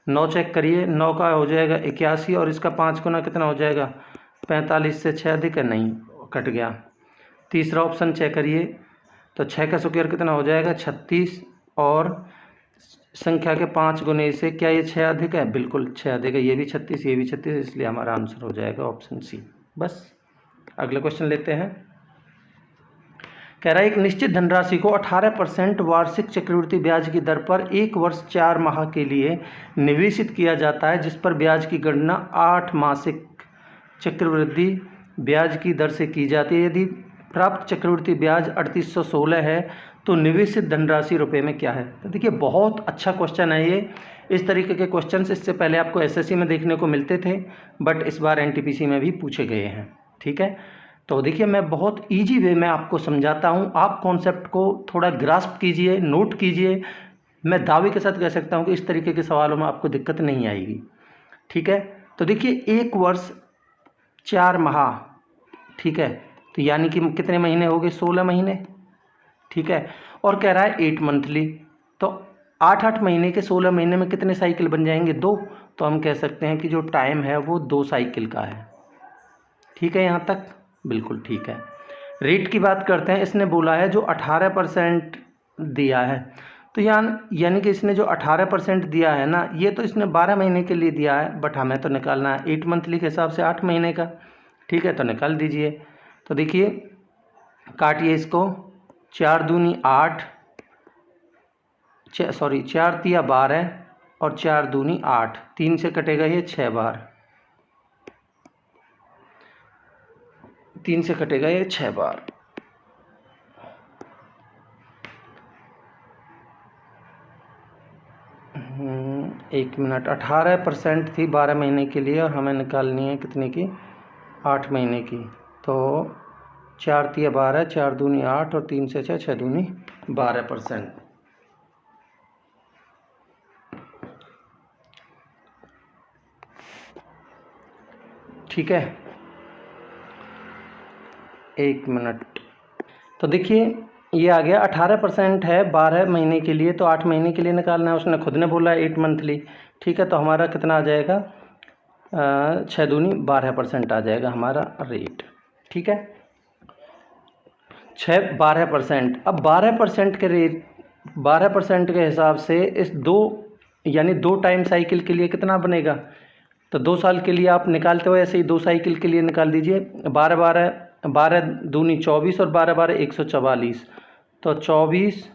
9 चेक करिए, 9 का हो जाएगा 81, और इसका 5 गुना कितना हो जाएगा, 45 से 6 अधिक है, नहीं, कट गया। तीसरा ऑप्शन चेक करिए, तो 6 का स्क्वायर कितना हो जाएगा, 36, और संख्या के 5 गुने से क्या ये 6 अधिक है, बिल्कुल 6 अधिक है। ये भी 36, ये भी 36, इसलिए हमारा आंसर हो जाएगा ऑप्शन सी। बस अगला क्वेश्चन लेते हैं। कह रहा है एक निश्चित धनराशि को 18% वार्षिक चक्रवृद्धि ब्याज की दर पर 1 वर्ष 4 माह के लिए निवेशित किया जाता है, जिस पर ब्याज की गणना 8 मासिक चक्रवृद्धि ब्याज की दर से की जाती है। यदि प्राप्त चक्रवृद्धि ब्याज 3816 है तो निवेशित धनराशि रुपए में क्या है। तो देखिए बहुत अच्छा क्वेश्चन है ये। इस तरीके के क्वेश्चन इससे पहले आपको SSC में देखने को मिलते थे, बट इस बार NTPC में भी पूछे गए हैं। ठीक है, तो देखिए मैं बहुत इजी वे में आपको समझाता हूँ, आप कॉन्सेप्ट को थोड़ा ग्रास्प कीजिए, नोट कीजिए। मैं दावे के साथ कह सकता हूँ कि इस तरीके के सवालों में आपको दिक्कत नहीं आएगी। ठीक है, तो देखिए 1 वर्ष 4 माह, ठीक है, तो यानी कि कितने महीने हो गए, 16 महीने। ठीक है, और कह रहा है 8 मंथली, तो 8-8 महीने के 16 महीने में कितने साइकिल बन जाएंगे, 2। तो हम कह सकते हैं कि जो टाइम है वो 2 साइकिल का है। ठीक है, यहाँ तक बिल्कुल ठीक है। रेट की बात करते हैं, इसने बोला है जो 18% दिया है, तो यानी कि इसने जो 18% दिया है ना, ये तो इसने 12 महीने के लिए दिया है, बट हमें तो निकालना है 8 मंथली के हिसाब से 8 महीने का। ठीक है, तो निकाल दीजिए। तो देखिए काटिए इसको, 4 दूनी 8, 4 तिया 12, और 4 दूनी 8, 3 से कटेगा ये 6 बार, 3 से कटेगा ये 6 बार। एक मिनट, 18% थी 12 महीने के लिए, और हमें निकालनी है कितने की, 8 महीने की। तो 4 तिया 12, 4 दूनी 8, और 3 से 6, 6 दूनी 12%। ठीक है, एक मिनट, तो देखिए ये आ गया 18% है 12 महीने के लिए, तो 8 महीने के लिए निकालना है, उसने खुद ने बोला 8 मंथली। ठीक है, तो हमारा कितना आ जाएगा, 6 दूनी 12% आ जाएगा हमारा रेट। ठीक है, 12%। अब 12% के रेट 12% के हिसाब से इस यानी 2 टाइम साइकिल के लिए कितना बनेगा, तो 2 साल के लिए आप निकालते हो ऐसे ही 2 साइकिल के लिए निकाल दीजिए। 12 दूनी 24 और 12 144, तो 24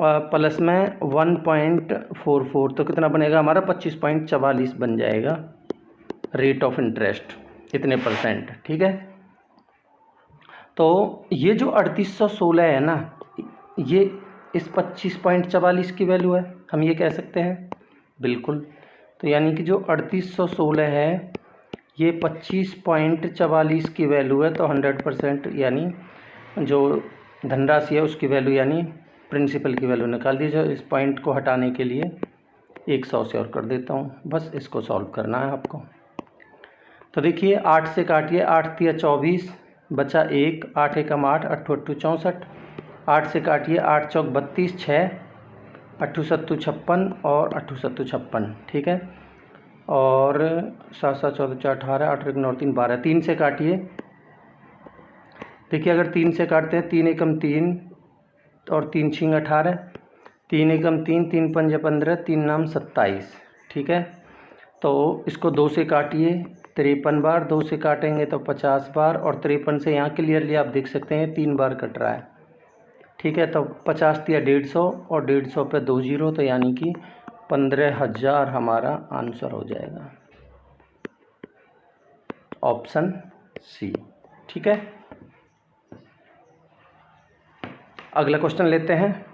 प्लस में 1.44, तो कितना बनेगा हमारा 25.44 बन जाएगा रेट ऑफ इंटरेस्ट, इतने %। ठीक है, तो ये जो 3816 है ना, ये इस 25.44 की वैल्यू है, हम ये कह सकते हैं बिल्कुल। तो यानी कि जो 3816 है ये 25.44 की वैल्यू है, तो 100% यानी जो धनराशि है उसकी वैल्यू यानी प्रिंसिपल की वैल्यू निकाल दीजिए। इस पॉइंट को हटाने के लिए 100 से और कर देता हूँ, बस इसको सॉल्व करना है आपको। तो देखिए 8 से काटिए, 8 तिया 24 बचा 1, 8 एकम 8, 8 8 64, 8 से काटिए, 8 चौक 32, 6 8 7 56 और 8 7 56। ठीक है, और 7 7 14 4 18, 8 9 3 12, 3 से काटिए। देखिए अगर 3 से काटते हैं, 3 एकम 3 और 3 छिंग 18, 3 एकम 3, 3 पंजे 15, 3 नाम 27। ठीक है, तो इसको 2 से काटिए 53 बार, 2 से काटेंगे तो 50 बार, और 53 से यहाँ क्लियरली आप देख सकते हैं 3 बार कट रहा है। ठीक है, तो 50 तिया 150 और 150 पे 2 जीरो, तो यानी कि 15,000 हमारा आंसर हो जाएगा, ऑप्शन सी। ठीक है, अगला क्वेश्चन लेते हैं।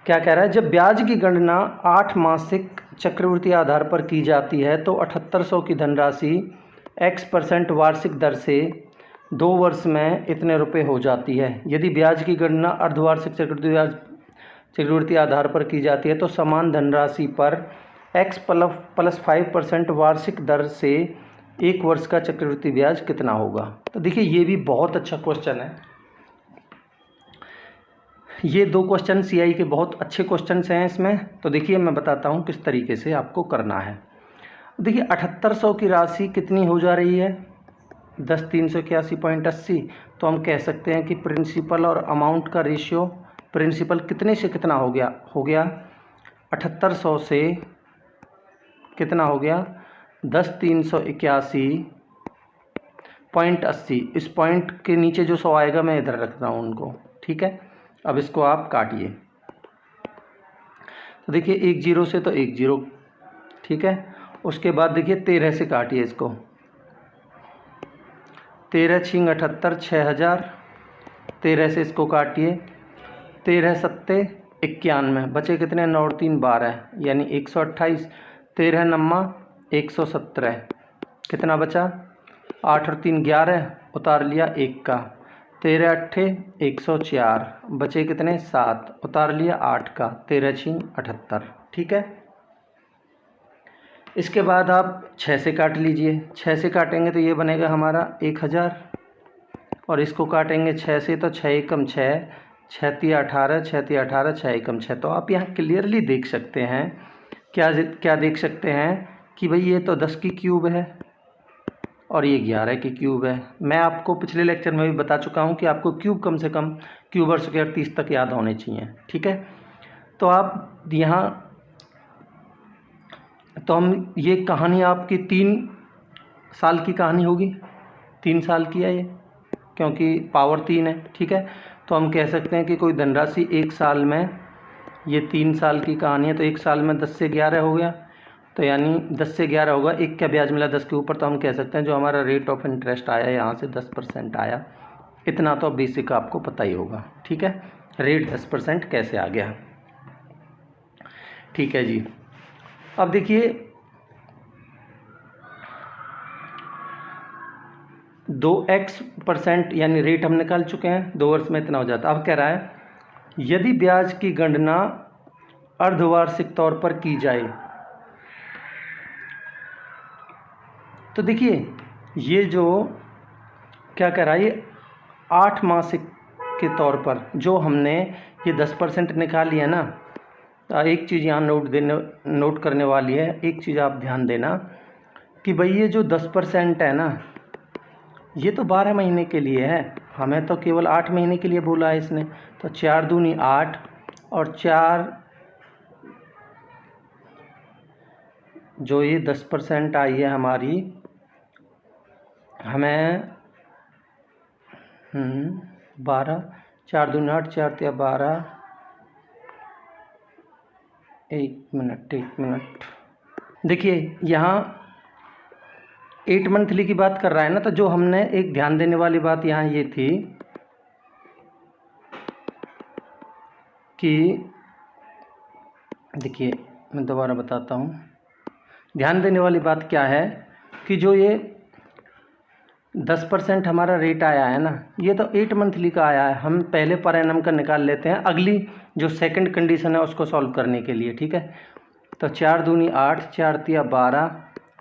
क्या कह रहा है, जब ब्याज की गणना 8 मासिक चक्रवृद्धि आधार पर की जाती है तो 7800 की धनराशि x% वार्षिक दर से 2 वर्ष में इतने रुपए हो जाती है। यदि ब्याज की गणना अर्धवार्षिक चक्रवृद्धि आधार पर की जाती है तो समान धनराशि पर x प्लस 5% वार्षिक दर से 1 वर्ष का चक्रवृद्धि ब्याज कितना होगा। तो देखिए ये भी बहुत अच्छा क्वेश्चन है। ये 2 क्वेश्चन CI के बहुत अच्छे क्वेश्चन हैं इसमें। तो देखिए मैं बताता हूँ किस तरीके से आपको करना है। देखिए 7800 की राशि कितनी हो जा रही है, 10,381.80। तो हम कह सकते हैं कि प्रिंसिपल और अमाउंट का रेशियो, प्रिंसिपल कितने से कितना हो गया 7800 से कितना हो गया 10,381.80। इस पॉइंट के नीचे जो 100 आएगा मैं इधर रख रहा हूँ उनको। ठीक है, अब इसको आप काटिए। तो देखिए 1 जीरो से तो 1 जीरो। ठीक है, उसके बाद देखिए 13 से काटिए इसको, 13 छिंग 78, 6000। 13 से इसको काटिए, 13 सत्ते 91, बचे कितने 9 और 3 12, यानी 128। 13 नम्मा 117, कितना बचा 8 और 3 11, उतार लिया 1 का। 13 अट्ठे 104, बचे कितने 7, उतार लिया 8 का। 13 छिंग 78। ठीक है, इसके बाद आप 6 से काट लीजिए। 6 से काटेंगे तो ये बनेगा हमारा 1000, और इसको काटेंगे 6 से तो 6 एकम 6, 6 तिया 18, 6 तिया 18, 6 एकम 6। तो आप यहाँ क्लियरली देख सकते हैं, क्या देख सकते हैं कि भाई ये तो 10 की क्यूब है और ये 11 की क्यूब है। मैं आपको पिछले लेक्चर में भी बता चुका हूँ कि आपको क्यूब कम से कम क्यूब और स्क्वायर 30 तक याद होने चाहिए। ठीक है, तो आप यहाँ, तो हम ये कहानी आपकी 3 साल की कहानी होगी, 3 साल की है ये, क्योंकि पावर 3 है। ठीक है, तो हम कह सकते हैं कि कोई धनराशि 1 साल में, ये 3 साल की कहानी है तो 1 साल में 10 से 11 हो गया, तो यानी 10 से 11 होगा। 1 का ब्याज मिला 10 के ऊपर, तो हम कह सकते हैं जो हमारा रेट ऑफ इंटरेस्ट आया यहाँ से 10% आया। इतना तो बेसिक आपको पता ही होगा। ठीक है, रेट 10% कैसे आ गया। ठीक है जी, अब देखिए 2x% यानी रेट हम निकाल चुके हैं, 2 वर्ष में इतना हो जाता। अब कह रहा है यदि ब्याज की गणना अर्धवार्षिक तौर पर की जाए, तो देखिए ये जो क्या कह रहा है, ये 8 मासिक के तौर पर जो हमने ये 10% निकाल लिया ना। एक चीज़ यहाँ नोट करने वाली है, एक चीज़ आप ध्यान देना कि भाई ये जो 10% है ना, ये तो 12 महीने के लिए है, हमें तो केवल 8 महीने के लिए बोला है इसने। तो 4 दूनी 8 और 4 जो ये 10% आई है हमारी, हमें 12, 4 दूनी 8, 4 तिया 12, एक मिनट देखिए यहाँ 8 मंथली की बात कर रहा है ना, तो जो हमने एक ध्यान देने वाली बात यहाँ ये थी कि देखिए मैं दोबारा बताता हूँ, ध्यान देने वाली बात क्या है कि जो ये 10% हमारा रेट आया है ना, ये तो 8 मंथली का आया है। हम पहले पर एनम का निकाल लेते हैं अगली जो सेकंड कंडीशन है उसको सॉल्व करने के लिए, ठीक है। तो 4 दूनी 8, 4 तिया 12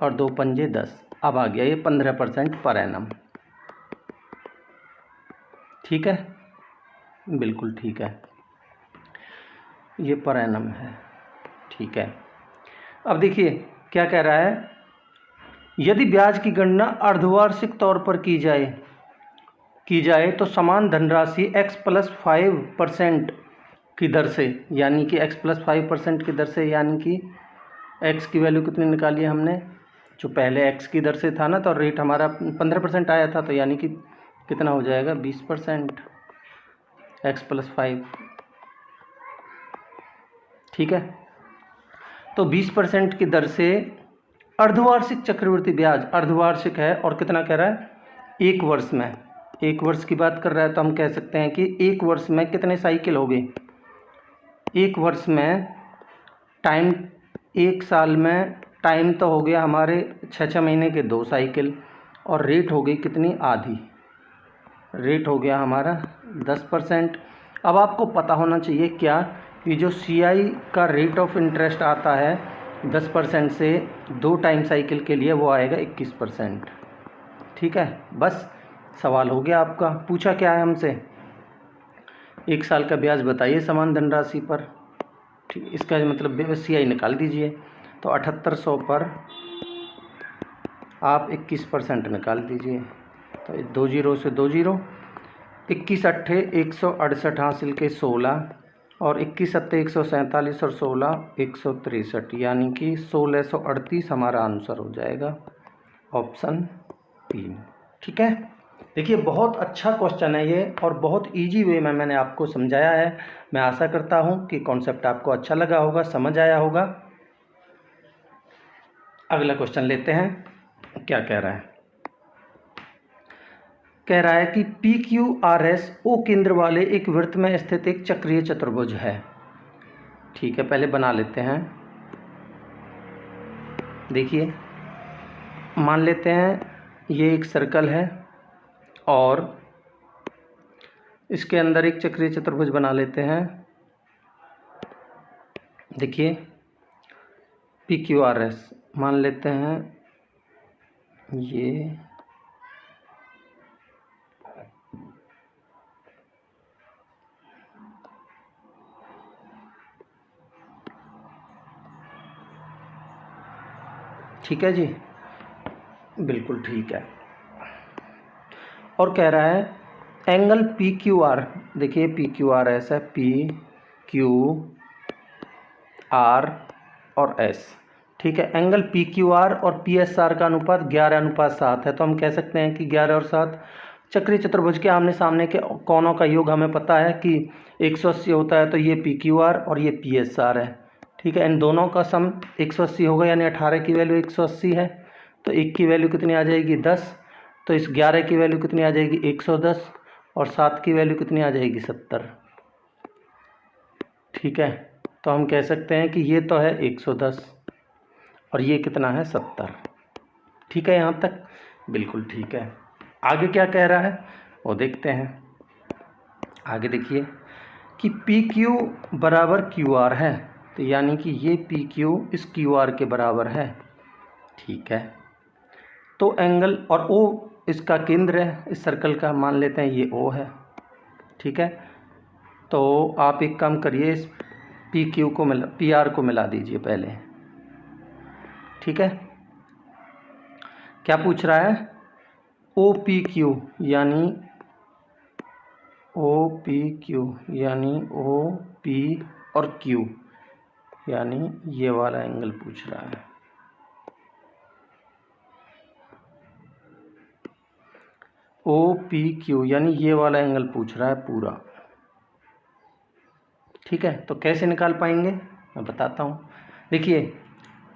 और 2 पंजे 10, अब आ गया ये 15% पर एनम, ठीक है, बिल्कुल ठीक है, ये पर एनम है, ठीक है। अब देखिए क्या कह रहा है, यदि ब्याज की गणना अर्धवार्षिक तौर पर की जाए तो समान धनराशि x + 5% की दर से, यानी कि x + 5% की दर से, यानी कि x की वैल्यू कितनी निकाली है हमने, जो पहले x की दर से था ना, तो रेट हमारा 15% आया था, तो यानी कि कितना हो जाएगा 20% x + 5, ठीक है। तो 20% की दर से अर्धवार्षिक चक्रवृद्धि ब्याज, अर्धवार्षिक है और कितना कह रहा है, 1 वर्ष में, 1 वर्ष की बात कर रहा है, तो हम कह सकते हैं कि 1 वर्ष में कितने साइकिल हो गए, 1 वर्ष में टाइम, 1 साल में टाइम तो हो गया हमारे 6 महीने के 2 साइकिल, और रेट हो गई कितनी, आधी, रेट हो गया हमारा 10%। अब आपको पता होना चाहिए क्या कि जो CI का रेट ऑफ इंटरेस्ट आता है 10% से 2 टाइम साइकिल के लिए, वो आएगा 21%, ठीक है। बस सवाल हो गया आपका। पूछा क्या है हमसे, 1 साल का ब्याज बताइए समान धनराशि पर, ठीक, इसका मतलब CI निकाल दीजिए। तो 7800 पर आप 21% निकाल दीजिए, तो 2 जीरो से 2 जीरो, 21 अट्ठे 168 हासिल के 16, और 21 सत्ते 147 और 16 163, यानी कि 1638 हमारा आंसर हो जाएगा, ऑप्शन 3, ठीक है। देखिए बहुत अच्छा क्वेश्चन है ये, और बहुत इजी वे में मैंने आपको समझाया है। मैं आशा करता हूँ कि कॉन्सेप्ट आपको अच्छा लगा होगा, समझ आया होगा। अगला क्वेश्चन लेते हैं, क्या कह रहा है, कह रहा है कि PQRS O केंद्र वाले एक वृत्त में स्थित एक चक्रीय चतुर्भुज है, ठीक है। पहले बना लेते हैं, देखिए मान लेते हैं ये एक सर्कल है और इसके अंदर एक चक्रीय चतुर्भुज बना लेते हैं। देखिए PQRS मान लेते हैं, ये ठीक है जी, बिल्कुल ठीक है। और कह रहा है एंगल PQR, देखिए PQRS है, PQR और S, ठीक है। एंगल PQR और PSR का अनुपात 11:7 है, तो हम कह सकते हैं कि 11 और 7 चक्रीय चतुर्भुज के आमने सामने के कोणों का योग हमें पता है कि 180 होता है, तो ये PQR और ये PSR है, ठीक है। इन दोनों का सम 180 होगा, यानी 18 की वैल्यू 180 है, तो 1 की वैल्यू कितनी आ जाएगी 10, तो इस 11 की वैल्यू कितनी आ जाएगी 110, और 7 की वैल्यू कितनी आ जाएगी 70, ठीक है। तो हम कह सकते हैं कि ये तो है 110 और ये कितना है 70, ठीक है। यहाँ तक बिल्कुल ठीक है। आगे क्या कह रहा है वो देखते हैं। आगे देखिए कि PQ बराबर QR है, तो यानी कि ये PQ इस QR के बराबर है, ठीक है। तो एंगल, और O इसका केंद्र है इस सर्कल का, मान लेते हैं ये O है, ठीक है। तो आप एक काम करिए, इस PQ को PR को मिला दीजिए पहले, ठीक है। क्या पूछ रहा है, ओ पी क्यू यानी ओ पी और क्यू यानी ये वाला एंगल पूछ रहा है। ओ पी क्यू यानी ये वाला एंगल पूछ रहा है पूरा। ठीक है, तो कैसे निकाल पाएंगे मैं बताता हूँ। देखिए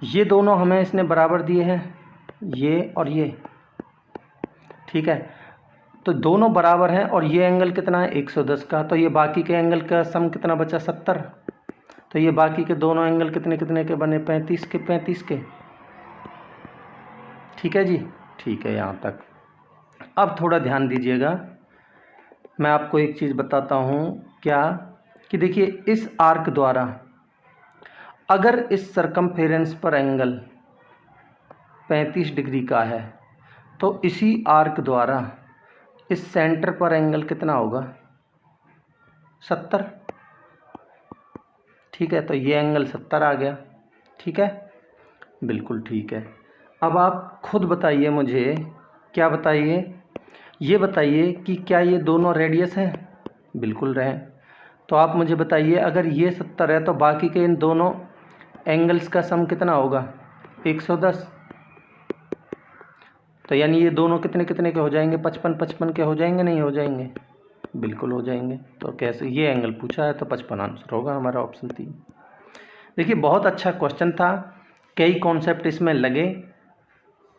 ये दोनों हमें इसने बराबर दिए हैं, ये और ये। ठीक है, तो दोनों बराबर हैं और ये एंगल कितना है 110 का, तो ये बाकी के एंगल का सम कितना बचा 70। तो ये बाकी के दोनों एंगल कितने कितने के बने 35 के 35 के। ठीक है जी, ठीक है यहाँ तक। अब थोड़ा ध्यान दीजिएगा, मैं आपको एक चीज़ बताता हूँ क्या, कि देखिए इस आर्क द्वारा अगर इस सरकमफेरेंस पर एंगल 35 डिग्री का है तो इसी आर्क द्वारा इस सेंटर पर एंगल कितना होगा 70। ठीक है, तो ये एंगल 70 आ गया। ठीक है, बिल्कुल ठीक है। अब आप खुद बताइए मुझे, क्या बताइए, ये बताइए कि क्या ये दोनों रेडियस हैं, बिल्कुल रहे। तो आप मुझे बताइए अगर ये 70 है तो बाकी के इन दोनों एंगल्स का सम कितना होगा 110। तो यानी ये दोनों कितने कितने के हो जाएंगे 55 55 के हो जाएंगे, नहीं हो जाएंगे, बिल्कुल हो जाएंगे। तो कैसे, ये एंगल पूछा है तो 55 आंसर होगा हमारा ऑप्शन 3। देखिए बहुत अच्छा क्वेश्चन था, कई कॉन्सेप्ट इसमें लगे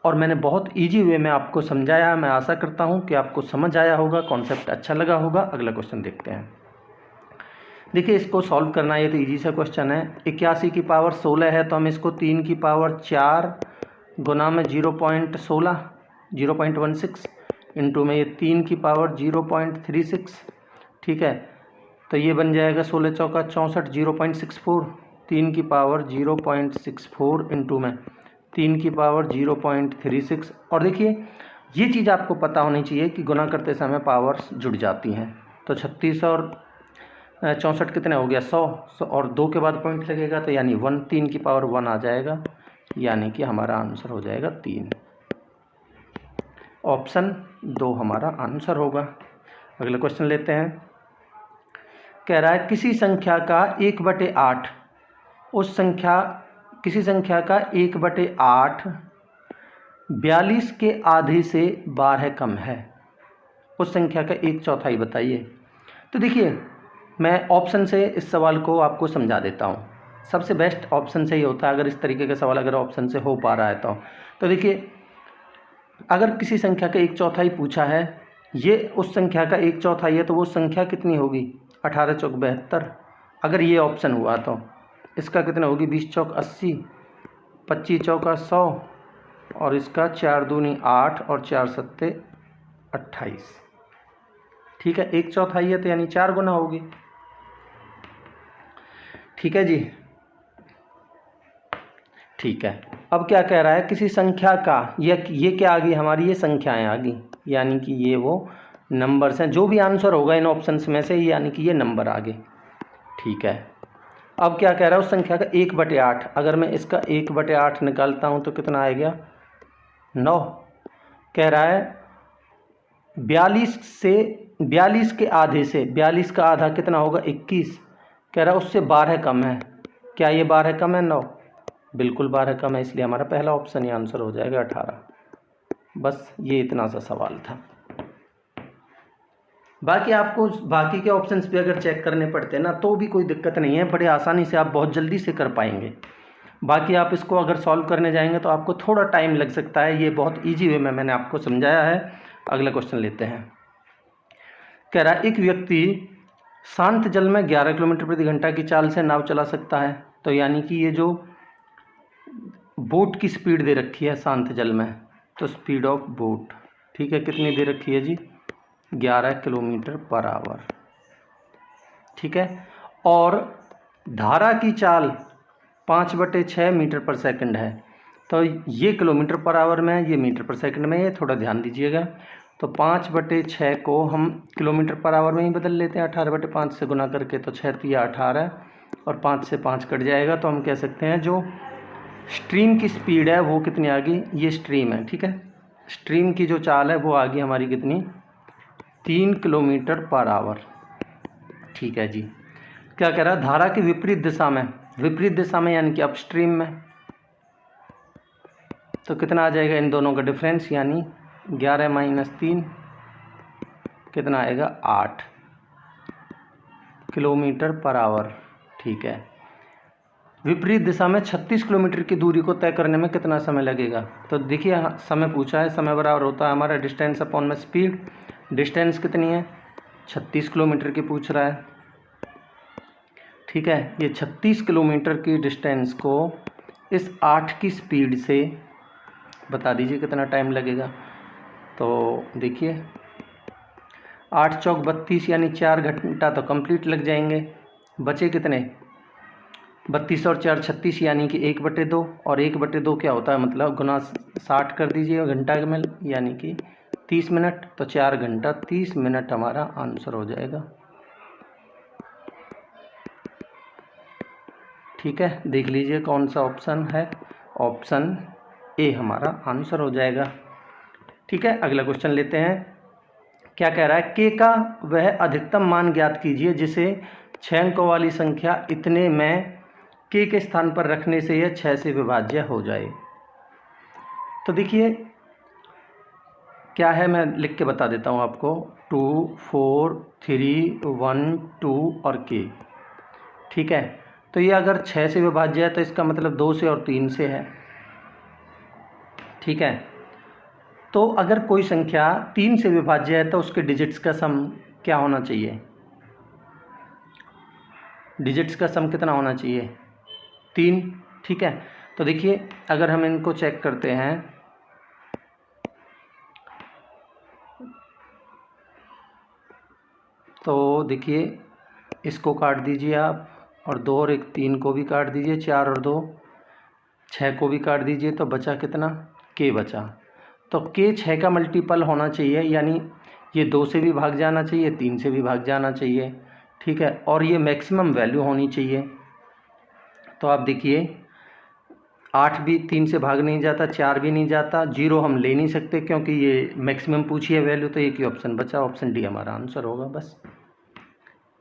और मैंने बहुत इजी वे में आपको समझाया। मैं आशा करता हूँ कि आपको समझ आया होगा, कॉन्सेप्ट अच्छा लगा होगा। अगला क्वेश्चन देखते हैं। देखिए इसको सॉल्व करना, ये तो इजी सा क्वेश्चन है। 81 की पावर 16 है तो हम इसको 3 की पावर 4 गुना में 0.16 इंटू में ये 3 की पावर 0.36। ठीक है, तो ये बन जाएगा 16 चौका 64 0.64, 3 की पावर 0.64 इंटू में 3 की पावर 0.36। और देखिए ये चीज़ आपको पता होनी चाहिए कि गुना करते समय पावर्स जुड़ जाती हैं। तो 36 और 64 कितने हो गया 100 और 2 के बाद पॉइंट लगेगा तो यानी 1, 3 की पावर 1 आ जाएगा, यानी कि हमारा आंसर हो जाएगा 3। ऑप्शन 2 हमारा आंसर होगा। अगला क्वेश्चन लेते हैं। कह रहा है किसी संख्या का 1/8 किसी संख्या का 1/8 42 के आधे से 12 कम है, उस संख्या का 1/4 बताइए। तो देखिए मैं ऑप्शन से इस सवाल को आपको समझा देता हूँ। सबसे बेस्ट ऑप्शन से ही होता है अगर इस तरीके का सवाल अगर ऑप्शन से हो पा रहा है तो देखिए अगर किसी संख्या का 1/4 पूछा है, ये उस संख्या का 1/4 है तो वो संख्या कितनी होगी 18 चौक 72। अगर ये ऑप्शन हुआ तो इसका कितना होगी 20 चौक 80, 25 चौका 100 और इसका 4 दूनी 8 और 4 सत्ते 28। ठीक है, 1/4 है तो यानी 4 गुना होगी। ठीक है जी, ठीक है। अब क्या कह रहा है, किसी संख्या का ये क्या आ गई हमारी, ये संख्याएं आ गई, यानी कि ये वो नंबर्स हैं। जो भी आंसर होगा इन ऑप्शंस में से यानी कि ये नंबर आ गए। ठीक है, अब क्या कह रहा है उस संख्या का 1/8। अगर मैं इसका 1/8 निकालता हूँ तो कितना आ गया 9। कह रहा है 42 के आधे से 42 का आधा कितना होगा 21। कह रहा है उससे 12 कम है, क्या ये 12 कम है 9, बिल्कुल 12 कम है, इसलिए हमारा पहला ऑप्शन ही आंसर हो जाएगा 18। बस ये इतना सा सवाल था। बाकी आपको बाकी के ऑप्शंस भी अगर चेक करने पड़ते हैं ना तो भी कोई दिक्कत नहीं है, बड़े आसानी से आप बहुत जल्दी से कर पाएंगे। बाकी आप इसको अगर सॉल्व करने जाएंगे तो आपको थोड़ा टाइम लग सकता है, ये बहुत ईजी वे में मैंने आपको समझाया है। अगला क्वेश्चन लेते हैं। कह रहा है एक व्यक्ति शांत जल में 11 किलोमीटर प्रति घंटा की चाल से नाव चला सकता है, तो यानी कि ये जो बोट की स्पीड दे रखी है शांत जल में, तो स्पीड ऑफ बोट ठीक है कितनी दे रखी है जी 11 किलोमीटर पर आवर। ठीक है, और धारा की चाल 5/6 मीटर पर सेकंड है, तो ये किलोमीटर पर आवर में है, ये मीटर पर सेकंड में है, थोड़ा ध्यान दीजिएगा। तो 5/6 को हम किलोमीटर पर आवर में ही बदल लेते हैं 18/5 से गुना करके, तो 6 3 18 और 5 से 5 कट जाएगा। तो हम कह सकते हैं जो स्ट्रीम की स्पीड है वो कितनी आ गई, ये स्ट्रीम है। ठीक है, स्ट्रीम की जो चाल है वो आ गई हमारी कितनी, 3 किलोमीटर पर आवर। ठीक है जी। क्या कह रहा है, धारा की विपरीत दिशा में, विपरीत दिशा में यानी कि अपस्ट्रीम में, तो कितना आ जाएगा इन दोनों का डिफरेंस, यानी 11 माइनस 3 कितना आएगा, 8 किलोमीटर पर आवर। ठीक है। विपरीत दिशा में 36 किलोमीटर की दूरी को तय करने में कितना समय लगेगा। तो देखिए समय पूछा है, समय बराबर होता है हमारा डिस्टेंस अपॉन में स्पीड। डिस्टेंस कितनी है, 36 किलोमीटर की पूछ रहा है। ठीक है, ये 36 किलोमीटर की डिस्टेंस को इस 8 की स्पीड से बता दीजिए कितना टाइम लगेगा। तो देखिए 8 चौक 32 यानी 4 घंटा तो कंप्लीट लग जाएंगे। बचे कितने, 32 और 4 36 यानी कि 1/2, और 1/2 क्या होता है, मतलब गुना 60 कर दीजिए घंटा में, यानी कि 30 मिनट। तो 4 घंटा 30 मिनट हमारा आंसर हो जाएगा। ठीक है, देख लीजिए कौन सा ऑप्शन है, ऑप्शन ए हमारा आंसर हो जाएगा। ठीक है, अगला क्वेश्चन लेते हैं। क्या कह रहा है, के का वह अधिकतम मान ज्ञात कीजिए जिसे 6 अंकों वाली संख्या इतने में के स्थान पर रखने से यह 6 से विभाज्य हो जाए। तो देखिए क्या है, मैं लिख के बता देता हूँ आपको, 2 4 3 1 2 और के। ठीक है, तो ये अगर 6 से विभाज्य है तो इसका मतलब 2 से और 3 से है। ठीक है, तो अगर कोई संख्या 3 से विभाज्य है तो उसके डिजिट्स का सम क्या होना चाहिए, डिजिट्स का सम कितना होना चाहिए, 3। ठीक है, तो देखिए अगर हम इनको चेक करते हैं तो देखिए इसको काट दीजिए आप, और 2 और 1 3 को भी काट दीजिए, 4 और 2 6 को भी काट दीजिए, तो बचा कितना, के बचा। तो के 6 का मल्टीपल होना चाहिए, यानी ये 2 से भी भाग जाना चाहिए, 3 से भी भाग जाना चाहिए। ठीक है, और ये मैक्सिमम वैल्यू होनी चाहिए। तो आप देखिए 8 भी 3 से भाग नहीं जाता, 4 भी नहीं जाता, 0 हम ले नहीं सकते क्योंकि ये मैक्सिमम पूछी है वैल्यू, तो एक ही ऑप्शन बचा, ऑप्शन डी हमारा आंसर होगा बस।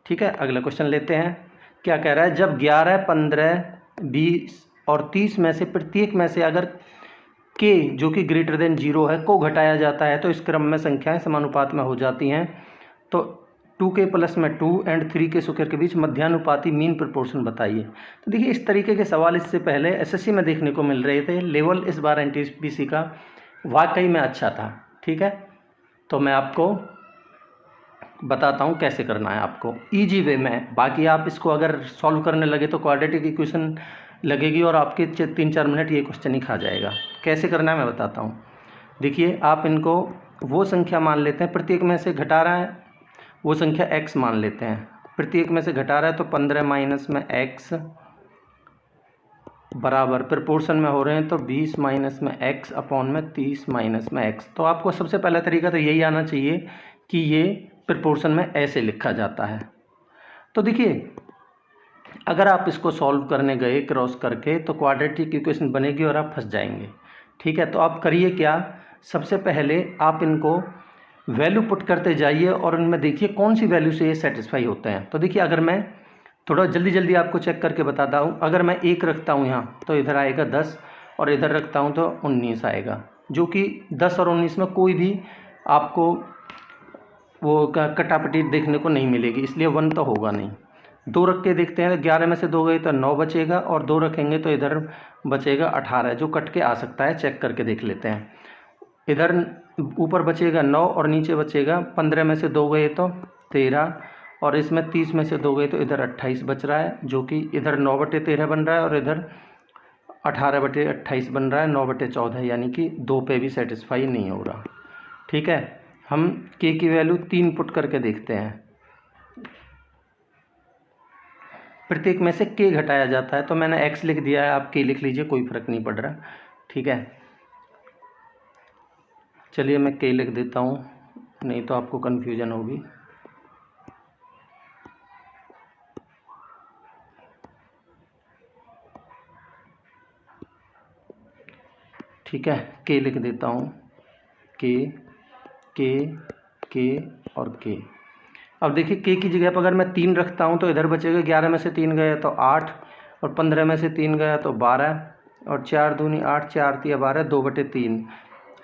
ठीक है, अगला क्वेश्चन लेते हैं। क्या कह रहा है, जब 11 15 20 और 30 में से प्रत्येक में से अगर के जो कि ग्रेटर देन 0 है को घटाया जाता है तो इस क्रम में संख्याएं समानुपात में हो जाती हैं। तो 2k प्लस में 2 एंड 3k स्क्वायर के बीच मध्यानुपाती मीन प्रोपोर्शन बताइए। तो देखिए इस तरीके के सवाल इससे पहले एसएससी में देखने को मिल रहे थे। लेवल इस बार एनटीपीसी का वाकई में अच्छा था। ठीक है, तो मैं आपको बताता हूँ कैसे करना है आपको इजी वे में। बाकी आप इसको अगर सॉल्व करने लगे तो क्वाड्रेटिक इक्वेशन लगेगी और आपके 3-4 मिनट ये क्वेश्चन ही खा जाएगा। कैसे करना है मैं बताता हूँ। देखिए आप इनको वो संख्या मान लेते हैं, प्रत्येक में से घटा रहा है वो संख्या x मान लेते हैं, प्रत्येक में से घटा रहा है तो 15 माइनस में x बराबर प्रोपोर्शन में हो रहे हैं तो 20 माइनस में x अपॉन में 30 माइनस में x। तो आपको सबसे पहला तरीका तो यही आना चाहिए कि ये प्रोपोर्शन में ऐसे लिखा जाता है। तो देखिए अगर आप इसको सॉल्व करने गए क्रॉस करके तो क्वाड्रेटिक इक्वेशन बनेगी और आप फंस जाएंगे। ठीक है, तो आप करिए क्या, सबसे पहले आप इनको वैल्यू पुट करते जाइए और उनमें देखिए कौन सी वैल्यू से ये सेटिस्फाई होते हैं। तो देखिए अगर मैं थोड़ा जल्दी जल्दी आपको चेक करके बताता हूँ, अगर मैं 1 रखता हूँ यहाँ तो इधर आएगा 10 और इधर रखता हूँ तो 19 आएगा, जो कि 10 और 19 में कोई भी आपको वो कटापटी देखने को नहीं मिलेगी, इसलिए 1 तो होगा नहीं। 2 रख के देखते हैं, 11 में से 2 गए तो 9 बचेगा और 2 रखेंगे तो इधर बचेगा 18, जो कट के आ सकता है, चेक करके देख लेते हैं। इधर ऊपर बचेगा 9 और नीचे बचेगा 15 में से 2 गए तो 13 और इसमें 30 में से 2 गए तो इधर 28 बच रहा है, जो कि इधर 9/13 बन रहा है और इधर 18/28 बन रहा है, 9/14, यानी कि 2 पे भी सेटिस्फाई नहीं हो रहा। ठीक है, हम के की वैल्यू 3 पुट करके देखते हैं, प्रत्येक में से के घटाया जाता है, तो मैंने x लिख दिया है, आप के लिख लीजिए, कोई फर्क नहीं पड़ रहा। ठीक है, चलिए मैं के लिख देता हूँ, नहीं तो आपको कन्फ्यूजन होगी। ठीक है, के लिख देता हूँ। के और के। अब देखिए के की जगह पर अगर मैं 3 रखता हूँ तो इधर बचेगा 11 में से 3 गया तो 8 और 15 में से 3 गया तो 12 और 4 दूनी 8 4 तिया 12 2/3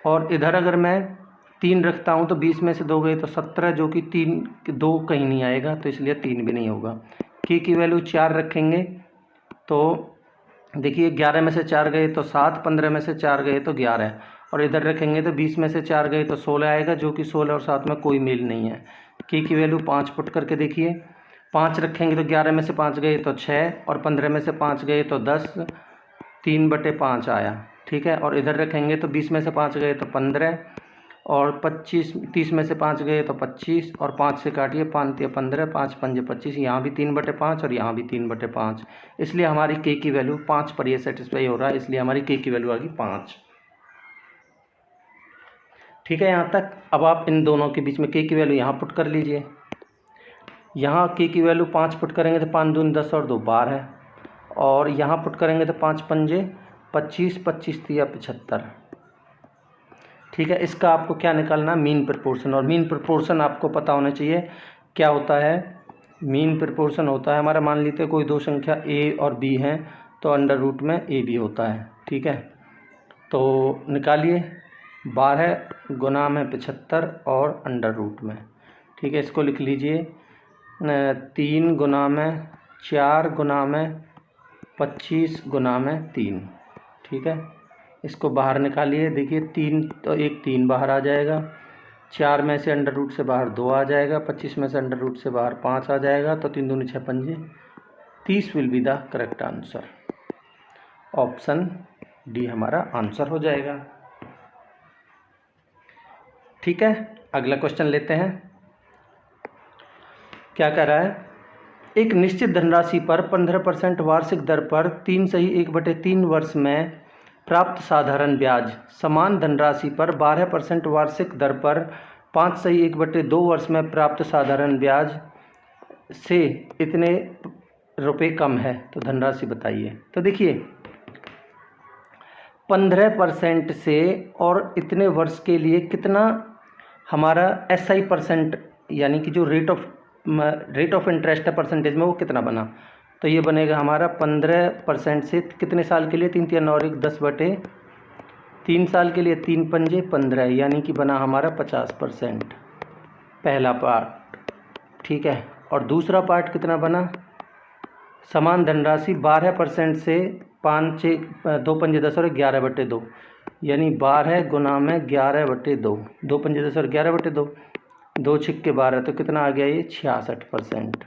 और इधर अगर मैं 3 रखता हूँ तो 20 में से 2 गए तो 17 जो कि 2 कहीं नहीं आएगा तो इसलिए 3 भी नहीं होगा। के की वैल्यू 4 रखेंगे तो देखिए 11 में से 4 गए तो 7 15 में से 4 गए तो 11 और इधर रखेंगे तो 20 में से 4 गए तो 16 आएगा जो कि 16 और 7 में कोई मेल नहीं है। के की वैल्यू 5 पुट करके देखिए 5 रखेंगे तो 11 में से 5 गए तो 6 और 15 में से 5 गए तो 10 3/5 आया। ठीक है, और इधर रखेंगे तो 20 में से 5 गए तो 15 और 30 में से 5 गए तो 25 और 5 से काटिए 5 तिया 15 5 5 25 यहाँ भी 3/5 और यहाँ भी 3/5 इसलिए हमारी के की वैल्यू 5 पर ये सेटिस्फाई हो रहा है इसलिए हमारी के की वैल्यू आ गई 5। ठीक है यहाँ तक। अब आप इन दोनों के बीच में के की वैल्यू यहाँ पुट कर लीजिए। यहाँ के की वैल्यू 5 पुट करेंगे तो 5 दूनी 10 और 2 12 और यहाँ पुट करेंगे तो 5 पंजे 25 25 तिया 75। ठीक है, इसका आपको क्या निकालना मीन प्रपोर्शन और मीन प्रपोर्शन आपको पता होना चाहिए क्या होता है। मीन प्रपोर्शन होता है हमारा, मान लीजिए कोई दो संख्या ए और बी हैं तो अंडर रूट में ए बी होता है। ठीक है, तो निकालिए 12 गुना में 75 और अंडर रूट में। ठीक है, इसको लिख लीजिए 3 गुना में 4 गुना में 25 गुना में 3। ठीक है, इसको बाहर निकालिए देखिए 3 तो 3 बाहर आ जाएगा, 4 में से अंडर रूट से बाहर 2 आ जाएगा, 25 में से अंडर रूट से बाहर 5 आ जाएगा तो 3 दूनी 6 पंजे 30 will be the correct answer. Option D हमारा आंसर हो जाएगा। ठीक है, अगला क्वेश्चन लेते हैं। क्या कह रहा है, एक निश्चित धनराशि पर 15% वार्षिक दर पर 3 सही 1/3 वर्ष में प्राप्त साधारण ब्याज समान धनराशि पर 12% वार्षिक दर पर 5 सही 1/2 वर्ष में प्राप्त साधारण ब्याज से इतने रुपए कम है तो धनराशि बताइए। तो देखिए 15% से और इतने वर्ष के लिए कितना हमारा SI % यानी कि जो रेट ऑफ इंटरेस्ट है परसेंटेज में वो कितना बना, तो ये बनेगा हमारा 15% से कितने साल के लिए 3 3 9 1 10/3 साल के लिए 3 पंजे 15 यानी कि बना हमारा 50% पहला पार्ट। ठीक है, और दूसरा पार्ट कितना बना, समान धनराशि 12% से 5 6 2 पंजे 10 और 11/2 यानी 12 गुना में 11/2 2 पंजे 10 और 11/2 2 छिक्के 12 तो कितना आ गया ये 66%।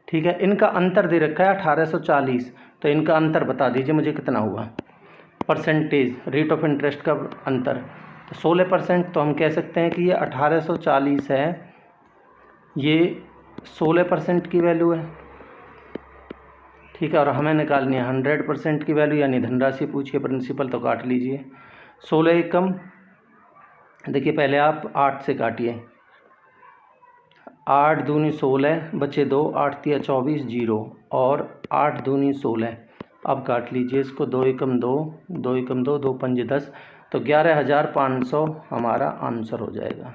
ठीक है, इनका अंतर दे रखा है 1840 तो इनका अंतर बता दीजिए मुझे कितना हुआ परसेंटेज रेट ऑफ इंटरेस्ट का अंतर। तो 16% तो हम कह सकते हैं कि ये 1840 है, ये 16% की वैल्यू है। ठीक है, और हमें निकालनी है 100% की वैल्यू यानी धनराशि पूछिए प्रिंसिपल तो काट लीजिए 16 एकम। देखिए पहले आप 8 से काटिए 8 दूनी 16 बचे 2 8 तिया 24 0 और 8 दूनी 16 अब काट लीजिए इसको 2 एकम 2 2 एकम 2 2 पंजे 10 तो 11,500 हमारा आंसर हो जाएगा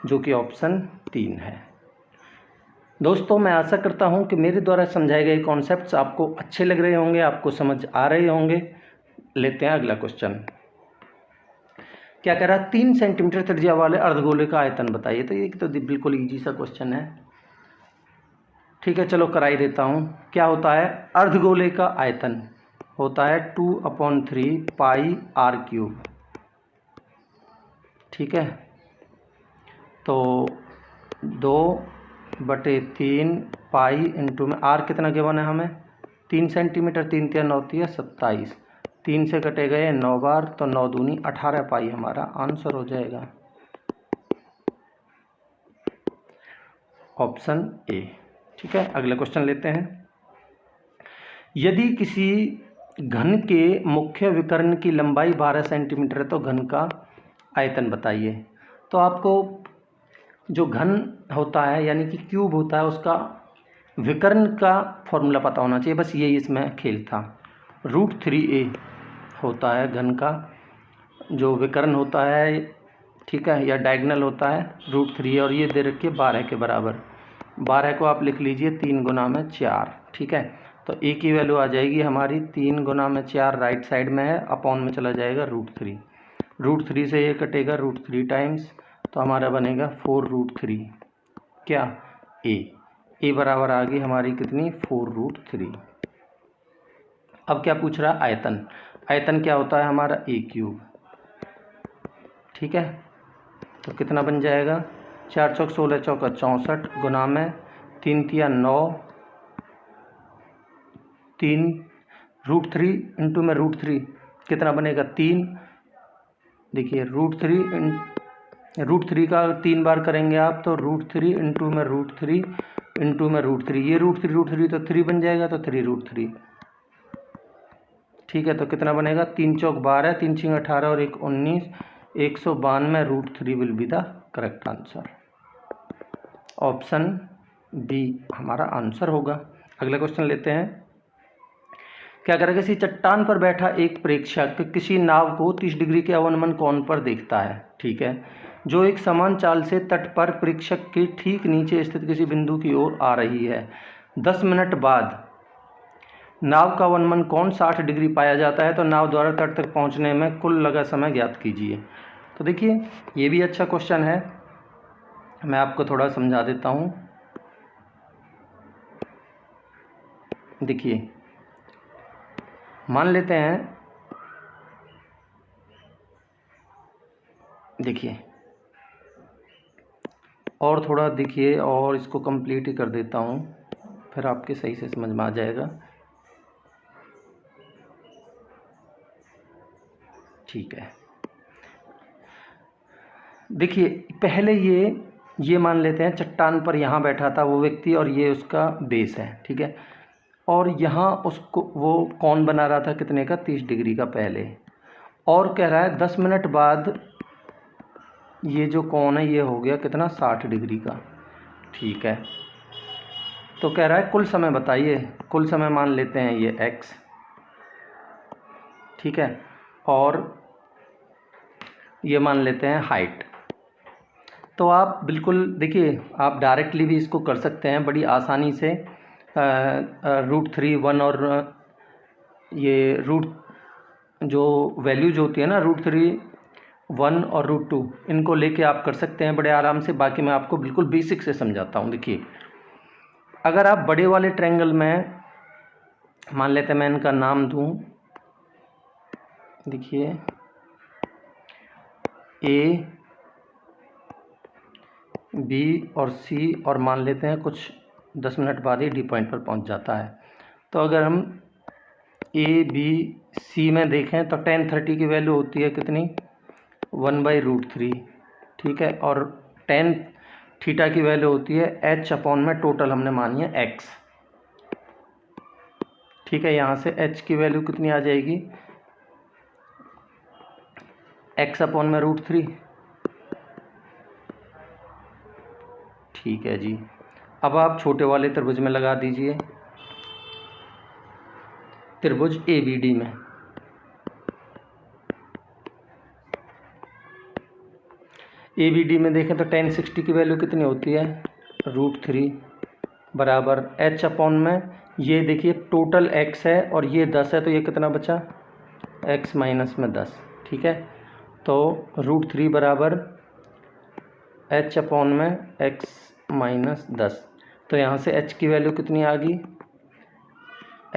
जो कि ऑप्शन 3 है। दोस्तों मैं आशा करता हूं कि मेरे द्वारा समझाए गए कॉन्सेप्ट्स आपको अच्छे लग रहे होंगे, आपको समझ आ रहे होंगे। लेते हैं अगला क्वेश्चन। क्या कह रहा है, 3 सेंटीमीटर त्रिज्या वाले अर्धगोले का आयतन बताइए। तो ये तो बिल्कुल ईजी सा क्वेश्चन है। ठीक है, चलो कराई देता हूँ। क्या होता है, अर्धगोले का आयतन होता है 2/3 पाई r³। ठीक है, तो 2/3 पाई इंटू में r कितना गिवन है हमें 3 सेंटीमीटर 3 तिया 9 तिया 27 3 से कटे गए 9 बार तो 9 दूनी 18 पाई हमारा आंसर हो जाएगा ऑप्शन ए। ठीक है, अगला क्वेश्चन लेते हैं। यदि किसी घन के मुख्य विकर्ण की लंबाई 12 सेंटीमीटर है तो घन का आयतन बताइए। तो आपको जो घन होता है यानी कि क्यूब होता है उसका विकर्ण का फॉर्मूला पता होना चाहिए, बस यही इसमें खेल था। √3a होता है घन का जो विकर्ण होता है, ठीक है, या डायगोनल होता है √3, और ये दे रखी है 12 के बराबर। 12 को आप लिख लीजिए 3 गुना में 4, ठीक है। तो ए की वैल्यू आ जाएगी हमारी 3 गुना में 4 राइट साइड में है, अपॉन में चला जाएगा √3। √3 से ये कटेगा √3 टाइम्स, तो हमारा बनेगा 4√3 क्या ए बराबर आ गई हमारी कितनी 4√3। अब क्या पूछ रहा है आयतन। आयतन क्या होता है हमारा a³, ठीक है। तो कितना बन जाएगा 4 चौक 16 चौका 64 गुना में 3 तिया 9, 3 √3 इंटू में √3 कितना बनेगा 3। देखिए √3 का 3 बार करेंगे आप तो √3 इंटू में √3 इंटू में √3, ये √3 तो 3 बन जाएगा, तो 3√3, ठीक है। तो कितना बनेगा 3 चौक 12, 3 छिंग 18 और 1 19, 192 √3 will be the correct answer. Option B हमारा आंसर होगा। अगला क्वेश्चन लेते हैं। क्या करेगा, किसी चट्टान पर बैठा एक प्रेक्षक किसी नाव को 30 डिग्री के अवनमन कोण पर देखता है, ठीक है, जो एक समान चाल से तट पर प्रेक्षक के ठीक नीचे स्थित किसी बिंदु की ओर आ रही है। 10 मिनट बाद नाव का अवनमन कोण 60 डिग्री पाया जाता है, तो नाव द्वारा तट तक पहुंचने में कुल लगा समय ज्ञात कीजिए। तो देखिए ये भी अच्छा क्वेश्चन है, मैं आपको थोड़ा समझा देता हूं। देखिए मान लेते हैं, देखिए और थोड़ा देखिए और इसको कंप्लीट ही कर देता हूं, फिर आपके सही से समझ में आ जाएगा, ठीक है। देखिए पहले ये मान लेते हैं चट्टान पर यहाँ बैठा था वो व्यक्ति, और ये उसका बेस है, ठीक है। और यहाँ उसको वो कोण बना रहा था कितने का 30 डिग्री का पहले, और कह रहा है 10 मिनट बाद ये जो कोण है ये हो गया कितना 60 डिग्री का, ठीक है। तो कह रहा है कुल समय बताइए। कुल समय मान लेते हैं ये x, ठीक है, और ये मान लेते हैं हाइट। तो आप बिल्कुल देखिए आप डायरेक्टली भी इसको कर सकते हैं बड़ी आसानी से। √3 1 और ये जो वैल्यू जो होती है ना √3 1 और √2 इनको लेके आप कर सकते हैं बड़े आराम से। बाकी मैं आपको बिल्कुल बेसिक से समझाता हूँ। देखिए अगर आप बड़े वाले ट्रायंगल में मान लेते हैं, मैं इनका नाम दूँ, देखिए A B और C, और मान लेते हैं कुछ 10 मिनट बाद ही D पॉइंट पर पहुंच जाता है। तो अगर हम A B C में देखें तो tan 30 की वैल्यू होती है कितनी 1/√3, ठीक है, और tan थीटा की वैल्यू होती है h अपॉन में टोटल हमने मानी है x, ठीक है। यहाँ से h की वैल्यू कितनी आ जाएगी x अपॉन में √3, ठीक है जी। अब आप छोटे वाले त्रिभुज में लगा दीजिए, त्रिभुज ABD में। ABD में देखें तो tan 60 की वैल्यू कितनी होती है √3 बराबर h अपॉन में, ये देखिए टोटल x है और ये 10 है, तो ये कितना बचा x माइनस में 10, ठीक है। तो √3 बराबर h अपॉन में x माइनस 10, तो यहाँ से h की वैल्यू कितनी आ गई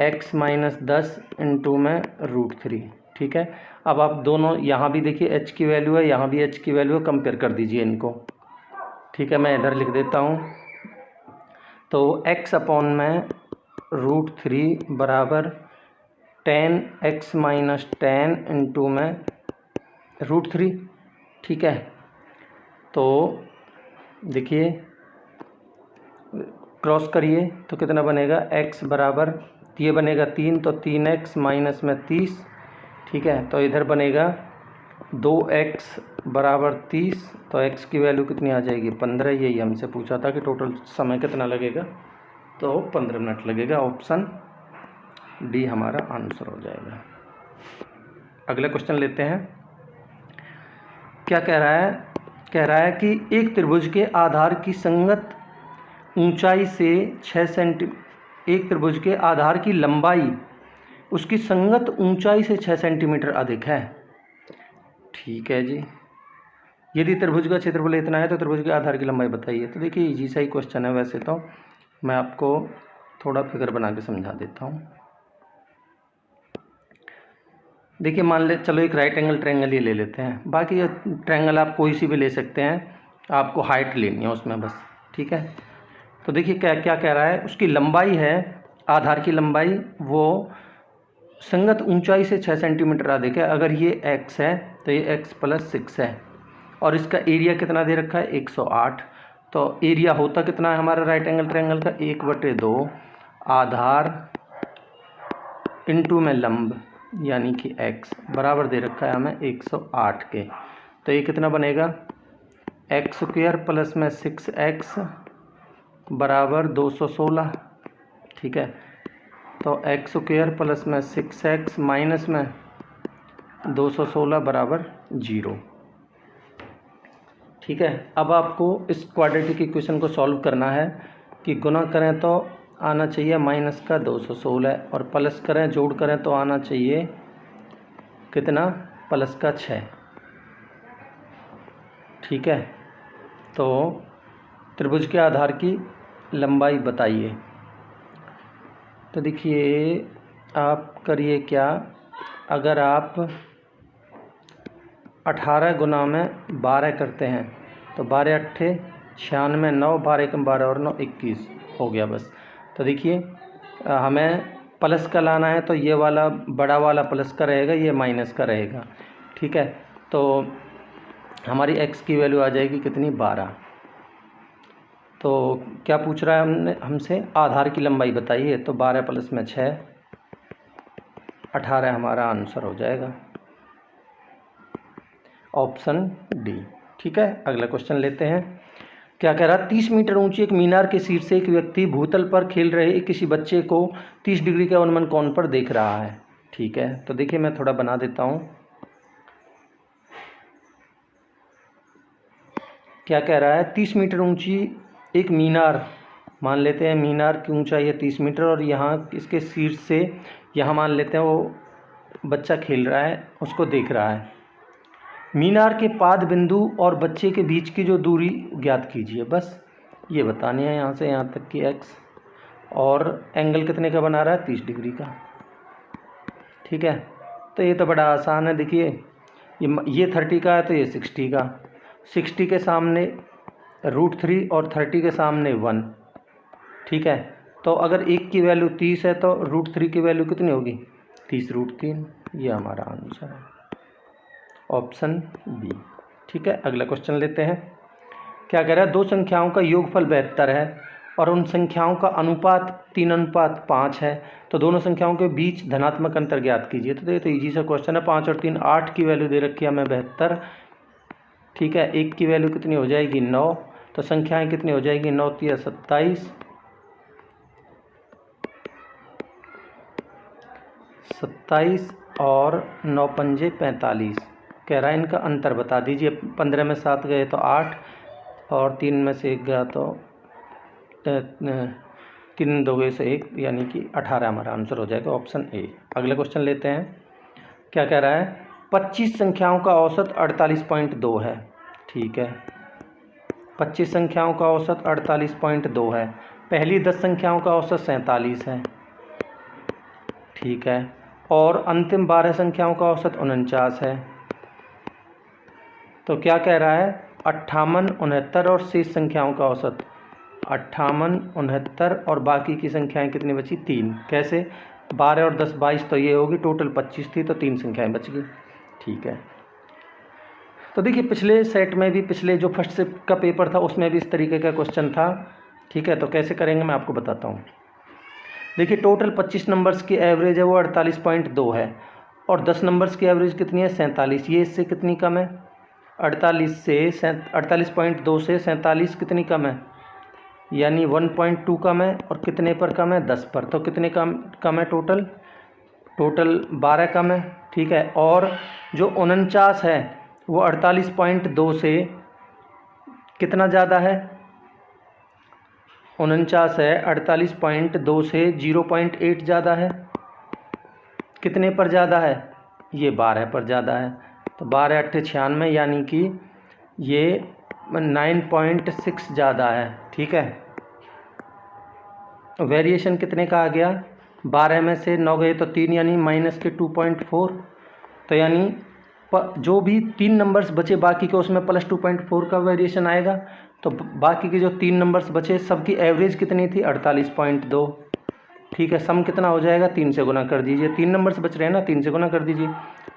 x माइनस 10 इंटू में √3, ठीक है। अब आप दोनों यहाँ भी देखिए h की वैल्यू है, यहाँ भी h की वैल्यू है, कंपेयर कर दीजिए इनको, ठीक है। मैं इधर लिख देता हूँ। तो x अपॉन में √3 बराबर tan x माइनस 10 इंटू में √3, ठीक है। तो देखिए क्रॉस करिए तो कितना बनेगा x बराबर, ये बनेगा 3, तो 3x माइनस में 30, ठीक है। तो इधर बनेगा 2x बराबर 30, तो x की वैल्यू कितनी आ जाएगी 15। यही हमसे पूछा था कि टोटल समय कितना लगेगा, तो 15 मिनट लगेगा। ऑप्शन डी हमारा आंसर हो जाएगा। अगला क्वेश्चन लेते हैं। क्या कह रहा है कि एक त्रिभुज के आधार की संगत ऊंचाई से 6 सेंटीमीटर, एक त्रिभुज के आधार की लंबाई उसकी संगत ऊंचाई से 6 सेंटीमीटर अधिक है। ठीक है जी। यदि त्रिभुज का क्षेत्रफल इतना है तो त्रिभुज के आधार की लंबाई बताइए। तो देखिए इजी सा ही क्वेश्चन है। वैसे तो मैं आपको थोड़ा फिगर बना के समझा देता हूँ। देखिए मान ले, चलो एक राइट एंगल ट्रायंगल ही ले लेते हैं, बाकी ट्रायंगल आप कोई सी भी ले सकते हैं, आपको हाइट लेनी है उसमें बस। ठीक है। तो देखिए क्या क्या कह रहा है, उसकी लंबाई है, आधार की लंबाई वो संगत ऊंचाई से 6 सेंटीमीटर अधिक है। अगर ये x है तो ये x + 6 है, और इसका एरिया कितना दे रखा है 108। तो एरिया होता कितना है हमारा राइट एंगल ट्रायंगल का 1/2 आधार इंटू में लंब यानी कि x बराबर दे रखा है हमें 108 के। तो ये कितना बनेगा x² + 6x बराबर 216। ठीक है। तो x² + 6x माइनस में 216 बराबर 0। ठीक है। अब आपको इस क्वाड्रेटिक इक्वेशन को सॉल्व करना है कि गुना करें तो आना चाहिए माइनस का 216 और प्लस करें जोड़ करें तो आना चाहिए कितना प्लस का 6। ठीक है। तो त्रिभुज के आधार की लंबाई बताइए। तो देखिए आप करिए क्या, अगर आप 18 गुना में 12 करते हैं तो 12 × 8 = 96, 9 12 × 12 और 9 21 हो गया बस। तो देखिए हमें प्लस का लाना है तो ये वाला बड़ा वाला प्लस का रहेगा, ये माइनस का रहेगा। ठीक है। तो हमारी x की वैल्यू आ जाएगी कितनी 12। तो क्या पूछ रहा है हमसे आधार की लंबाई बताइए। तो 12 + में 6 18 हमारा आंसर हो जाएगा, ऑप्शन डी। ठीक है। अगला क्वेश्चन लेते हैं। क्या कह रहा है, 30 मीटर ऊंची एक मीनार के शीर्ष से एक व्यक्ति भूतल पर खेल रहे किसी बच्चे को 30 डिग्री के अवनमन कोण पर देख रहा है। ठीक है। तो देखिए मैं थोड़ा बना देता हूँ। क्या कह रहा है, 30 मीटर ऊंची एक मीनार, मान लेते हैं मीनार की ऊंचाई है 30 मीटर और यहाँ इसके शीर्ष से यहाँ मान लेते हैं वो बच्चा खेल रहा है, उसको देख रहा है। मीनार के पाद बिंदु और बच्चे के बीच की जो दूरी ज्ञात कीजिए। बस ये बतानी है यहाँ से यहाँ तक की x, और एंगल कितने का बना रहा है 30 डिग्री का। ठीक है। तो ये तो बड़ा आसान है। देखिए ये 30 का है तो ये 60 का, 60 के सामने √3 और 30 के सामने 1। ठीक है। तो अगर 1 की वैल्यू 30 है तो √3 की वैल्यू कितनी होगी 30√3। ये हमारा आंसर है, ऑप्शन बी। ठीक है। अगला क्वेश्चन लेते हैं। क्या कह रहा है, दो संख्याओं का योगफल 72 है और उन संख्याओं का अनुपात 3:5 है, तो दोनों संख्याओं के बीच धनात्मक अंतर ज्ञात कीजिए। तो ये तो ईजी सा क्वेश्चन है। 5 और 3 8 की वैल्यू दे रखी है हमें 72। ठीक है। 1 की वैल्यू कितनी हो जाएगी 9, तो संख्याएं कितनी हो जाएगी 9 × 3 = 27, 27 और 9 × 5 = 45। कह रहा है इनका अंतर बता दीजिए। 15 में 7 गए तो 8 और 3 में से 1 गया तो 3 2 गए से 1 यानी कि 18 हमारा आंसर हो जाएगा, ऑप्शन ए। अगला क्वेश्चन लेते हैं। क्या कह रहा है, 25 संख्याओं का औसत 48.2 है। ठीक है। 25 संख्याओं का औसत 48.2 है। पहली 10 संख्याओं का औसत 47 है। ठीक है। और अंतिम 12 संख्याओं का औसत 49 है। तो क्या कह रहा है 58, 69 और शेष संख्याओं का औसत 58, 69 और बाकी की संख्याएं कितनी बची 3। कैसे 12 और 10 22, तो ये होगी टोटल 25 थी तो 3 संख्याएं बच गई। ठीक है। तो देखिए पिछले सेट में भी, पिछले जो फर्स्ट सेट का पेपर था उसमें भी इस तरीके का क्वेश्चन था। ठीक है। तो कैसे करेंगे मैं आपको बताता हूँ। देखिए टोटल 25 नंबर्स की एवरेज है वो 48.2 है और 10 नंबर्स की एवरेज कितनी है 47। ये इससे कितनी कम है 48 से 48.2 से 47 कितनी कम है, यानी 1.2 कम है। और कितने पर कम है 10 पर। तो कितने कम है टोटल 12 कम है। ठीक है। और जो 49 है वो 48.2 से कितना ज़्यादा है, 49 है, 48.2 से 0.8 ज़्यादा है, कितने पर ज़्यादा है, ये 12 पर ज़्यादा है। तो 12 8 96, यानी कि ये 9.6 ज़्यादा है। ठीक है, वेरिएशन कितने का आ गया, 12 में से 9 गए तो 3, यानी माइनस के 2.4। तो यानी जो भी 3 नंबर्स बचे बाकी के, उसमें प्लस 2.4 का वेरिएशन आएगा। तो बाकी के जो 3 नंबर्स बचे सबकी एवरेज कितनी थी, 48.2। ठीक है, सम कितना हो जाएगा, 3 से गुना कर दीजिए। 3 नंबर्स बच रहे हैं ना, 3 से गुना कर दीजिए।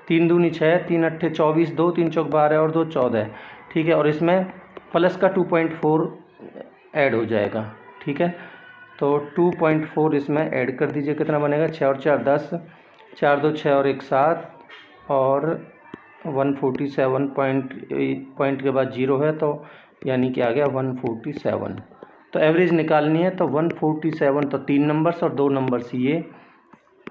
3 दूनी 6, 3 अट्ठे 24, 2 3 चौक 12 और 2 14। ठीक है, और इसमें प्लस का 2.4 ऐड हो जाएगा। ठीक है, तो 2.4 इसमें ऐड कर दीजिए, कितना बनेगा, 6 और 4 10, 4 2 6 और 1 7, और 147 पॉइंट के बाद 0 है, तो यानी कि आ गया 147। तो एवरेज निकालनी है, तो 147, तो 3 नंबर्स और 2 नंबर्स, ये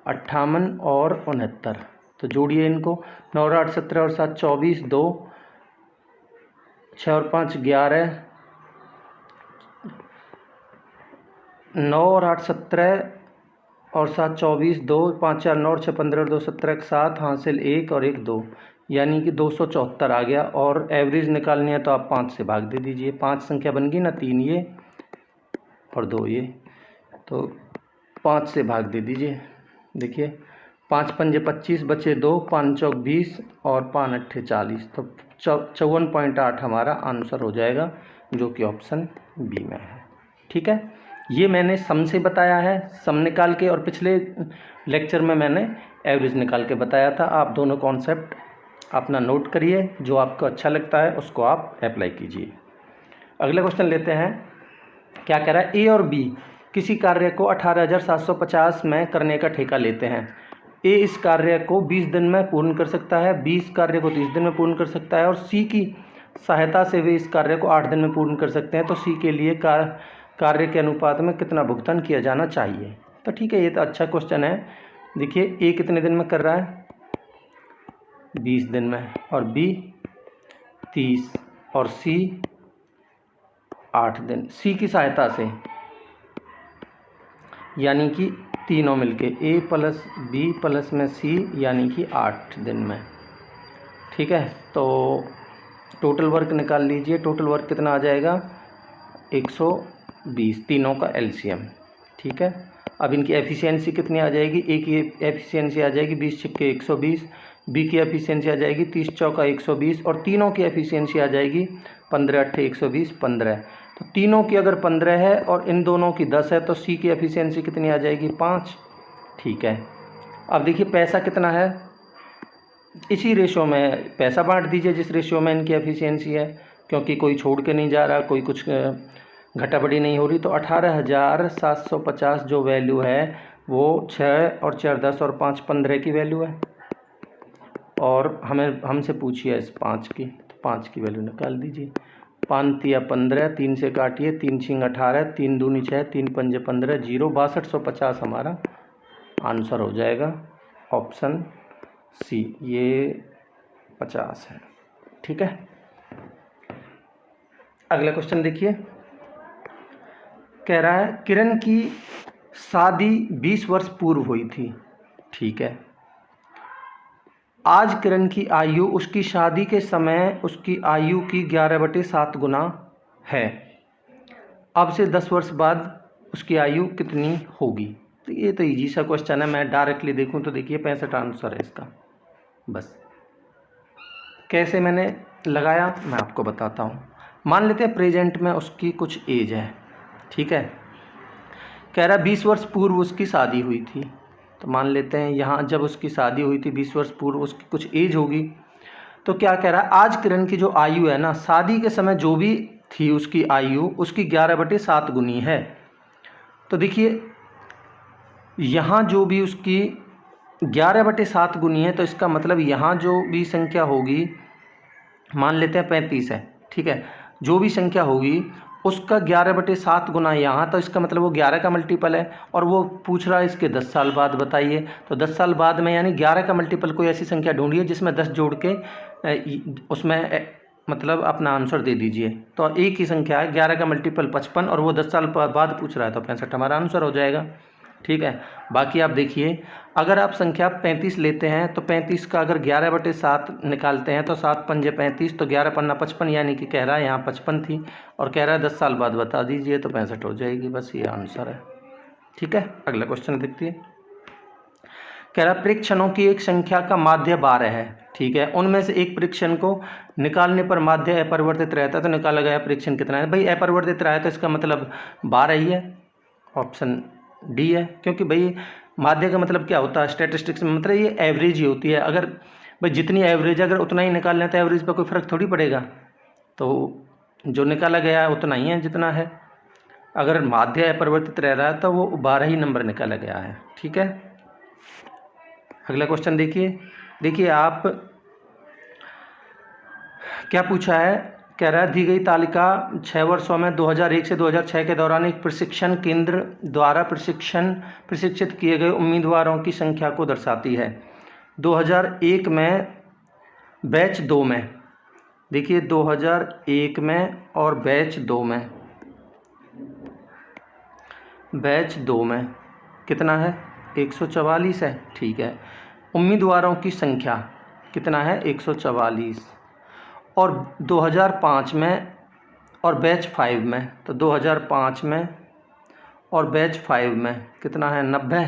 58 और 69। तो जोड़िए इनको, 9 और 8 17 और 7 24, 2 6 और 5 11, 9 और 8 17 और 7 24, 2 5 4 9 और 6 15 और 2 17 7, हासिल 1 और 1 2, यानी कि 274 आ गया। और एवरेज निकालनी है तो आप 5 से भाग दे दीजिए। 5 संख्या बन गई ना, 3 ये और 2 ये, तो 5 से भाग दे दीजिए। देखिए 5 पंजे 25, बचे 2, 5 चौक 20 और 5 अट्ठे 40, तो 54.8 हमारा आंसर हो जाएगा, जो कि ऑप्शन बी में है। ठीक है, ये मैंने सम से बताया है, सम निकाल के, और पिछले लेक्चर में मैंने एवरेज निकाल के बताया था। आप दोनों कॉन्सेप्ट अपना नोट करिए, जो आपको अच्छा लगता है उसको आप अप्लाई कीजिए। अगला क्वेश्चन लेते हैं। क्या कह रहा है, ए और बी किसी कार्य को 18,750 में करने का ठेका लेते हैं। ए इस कार्य को 20 दिन में पूर्ण कर सकता है, बी इस कार्य को 30 दिन में पूर्ण कर सकता है, और सी की सहायता से वे इस कार्य को 8 दिन में पूर्ण कर सकते हैं। तो सी के लिए कार्य के अनुपात में कितना भुगतान किया जाना चाहिए। तो ठीक है, ये तो अच्छा क्वेश्चन है। देखिए ए कितने दिन में कर रहा है, 20 दिन में, और बी 30, और सी 8 दिन। सी की सहायता से, यानी कि तीनों मिलके, ए प्लस बी प्लस में सी, यानी कि 8 दिन में। ठीक है, तो टोटल वर्क निकाल लीजिए। टोटल वर्क कितना आ जाएगा, 120, तीनों का एलसीएम। ठीक है, अब इनकी एफिशिएंसी कितनी आ जाएगी, ए की एफिशिएंसी आ जाएगी 20 छक्के 120, बी की एफिशिएंसी आ जाएगी 30 चौका 120, और तीनों की एफिशिएंसी आ जाएगी 15 अट्ठे 120 15। तो तीनों की अगर 15 है और इन दोनों की 10 है, तो सी की एफिशिएंसी कितनी आ जाएगी, 5। ठीक है, अब देखिए पैसा कितना है, इसी रेशो में पैसा बांट दीजिए जिस रेशो में इनकी एफिशिएंसी है, क्योंकि कोई छोड़ के नहीं जा रहा, कोई कुछ घटा बढ़ी नहीं हो रही। तो 18,750 जो वैल्यू है वो 6 और 4 10 और 5 15 की वैल्यू है, और हमसे पूछिए इस 5 की, तो 5 की वैल्यू निकाल दीजिए। 5 तिया 15, 3 से काटिए, 3 छिंग 18, 3 दूनी 6, 3 पंजे 15, 0 6250 हमारा आंसर हो जाएगा, ऑप्शन सी, ये 50 है। ठीक है, अगला क्वेश्चन देखिए। कह रहा है किरण की शादी 20 वर्ष पूर्व हुई थी। ठीक है, आज किरण की आयु उसकी शादी के समय उसकी आयु की 11/7 गुना है। अब से 10 वर्ष बाद उसकी आयु कितनी होगी। तो ये तो इजी सा क्वेश्चन है, मैं डायरेक्टली देखूं तो देखिए 65 आंसर है इसका। बस कैसे मैंने लगाया मैं आपको बताता हूँ। मान लेते हैं प्रेजेंट में उसकी कुछ एज है। ठीक है, कह रहा 20 वर्ष पूर्व उसकी शादी हुई थी। तो मान लेते हैं यहाँ जब उसकी शादी हुई थी 20 वर्ष पूर्व उसकी कुछ एज होगी। तो क्या कह रहा है, आज किरण की जो आयु है ना, शादी के समय जो भी थी उसकी आयु उसकी 11/7 गुनी है। तो देखिए यहाँ जो भी उसकी 11/7 गुनी है, तो इसका मतलब यहाँ जो भी संख्या होगी, मान लेते हैं 35 है। ठीक है, जो भी संख्या होगी उसका 11/7 गुना यहाँ, तो इसका मतलब वो 11 का मल्टीपल है, और वो पूछ रहा है इसके 10 साल बाद बताइए। तो 10 साल बाद में यानी 11 का मल्टीपल कोई ऐसी संख्या ढूंढिए जिसमें 10 जोड़ के उसमें मतलब अपना आंसर दे दीजिए। तो एक ही संख्या है, 11 का मल्टीपल 55 और वो 10 साल बाद पूछ रहा है तो 65 हमारा आंसर हो जाएगा। ठीक है, बाकी आप देखिए, अगर आप संख्या 35 लेते हैं तो 35 का अगर 11/7 निकालते हैं तो 7 पंजे 35, तो 11 पन्ना 55, यानी कि कह रहा है यहाँ 55 थी और कह रहा है 10 साल बाद बता दीजिए, तो 65 हो जाएगी। बस ये आंसर है। ठीक है, अगला क्वेश्चन देखिए। कह रहा परीक्षणों की एक संख्या का माध्य 12 है। ठीक है, उनमें से एक परीक्षण को निकालने पर माध्य अपरिवर्तित रहता है, तो निकाला गया परीक्षण कितना है? भाई अपरिवर्तित रहा है तो इसका मतलब 12 ही है, ऑप्शन डी है। क्योंकि भाई माध्य का मतलब क्या होता है स्टैटिस्टिक्स में, मतलब ये एवरेज ही होती है। अगर भाई जितनी एवरेज अगर उतना ही निकाल लें तो एवरेज पर कोई फ़र्क थोड़ी पड़ेगा, तो जो निकाला गया है उतना ही है जितना है। अगर माध्य अपरिवर्तित रह रहा है तो वो 12 ही नंबर निकाला गया है। ठीक है, अगला क्वेश्चन देखिए आप क्या पूछा है। कह रहा है दी गई तालिका 6 वर्षों में 2001 से 2006 के दौरान एक प्रशिक्षण केंद्र द्वारा प्रशिक्षित किए गए उम्मीदवारों की संख्या को दर्शाती है। 2001 में बैच 2 में, देखिए 2001 में और बैच 2 में कितना है? 144 है। ठीक है, उम्मीदवारों की संख्या कितना है? 144। और 2005 में और बैच 5 में, तो 2005 में और बैच 5 में कितना है? 90।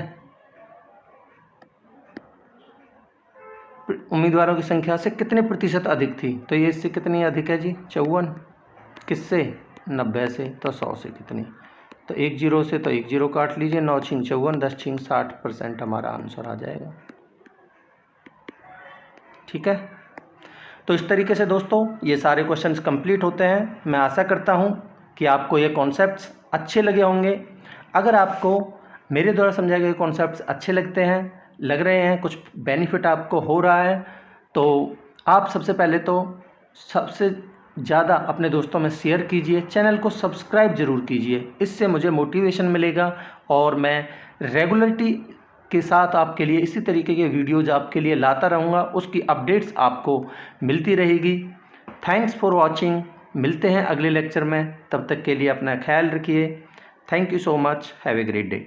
उम्मीदवारों की संख्या से कितने प्रतिशत अधिक थी? तो ये इससे कितनी अधिक है जी? 54। किससे? 90 से। तो 100 से कितनी? तो 1 0 से, तो 1 0 काट लीजिए, 9 छीन 54, 10 छीन 60% हमारा आंसर आ जाएगा। ठीक है, तो इस तरीके से दोस्तों ये सारे क्वेश्चंस कंप्लीट होते हैं। मैं आशा करता हूँ कि आपको ये कॉन्सेप्ट्स अच्छे लगे होंगे। अगर आपको मेरे द्वारा समझाए गए कॉन्सेप्ट्स अच्छे लग रहे हैं, कुछ बेनिफिट आपको हो रहा है, तो आप सबसे पहले तो सबसे ज़्यादा अपने दोस्तों में शेयर कीजिए, चैनल को सब्सक्राइब ज़रूर कीजिए। इससे मुझे मोटिवेशन मिलेगा और मैं रेगुलरिटी के साथ आपके लिए इसी तरीके के वीडियोज़ आपके लिए लाता रहूँगा, उसकी अपडेट्स आपको मिलती रहेगी। Thanks for watching. मिलते हैं अगले लेक्चर में, तब तक के लिए अपना ख्याल रखिए। Thank you so much. Have a great day.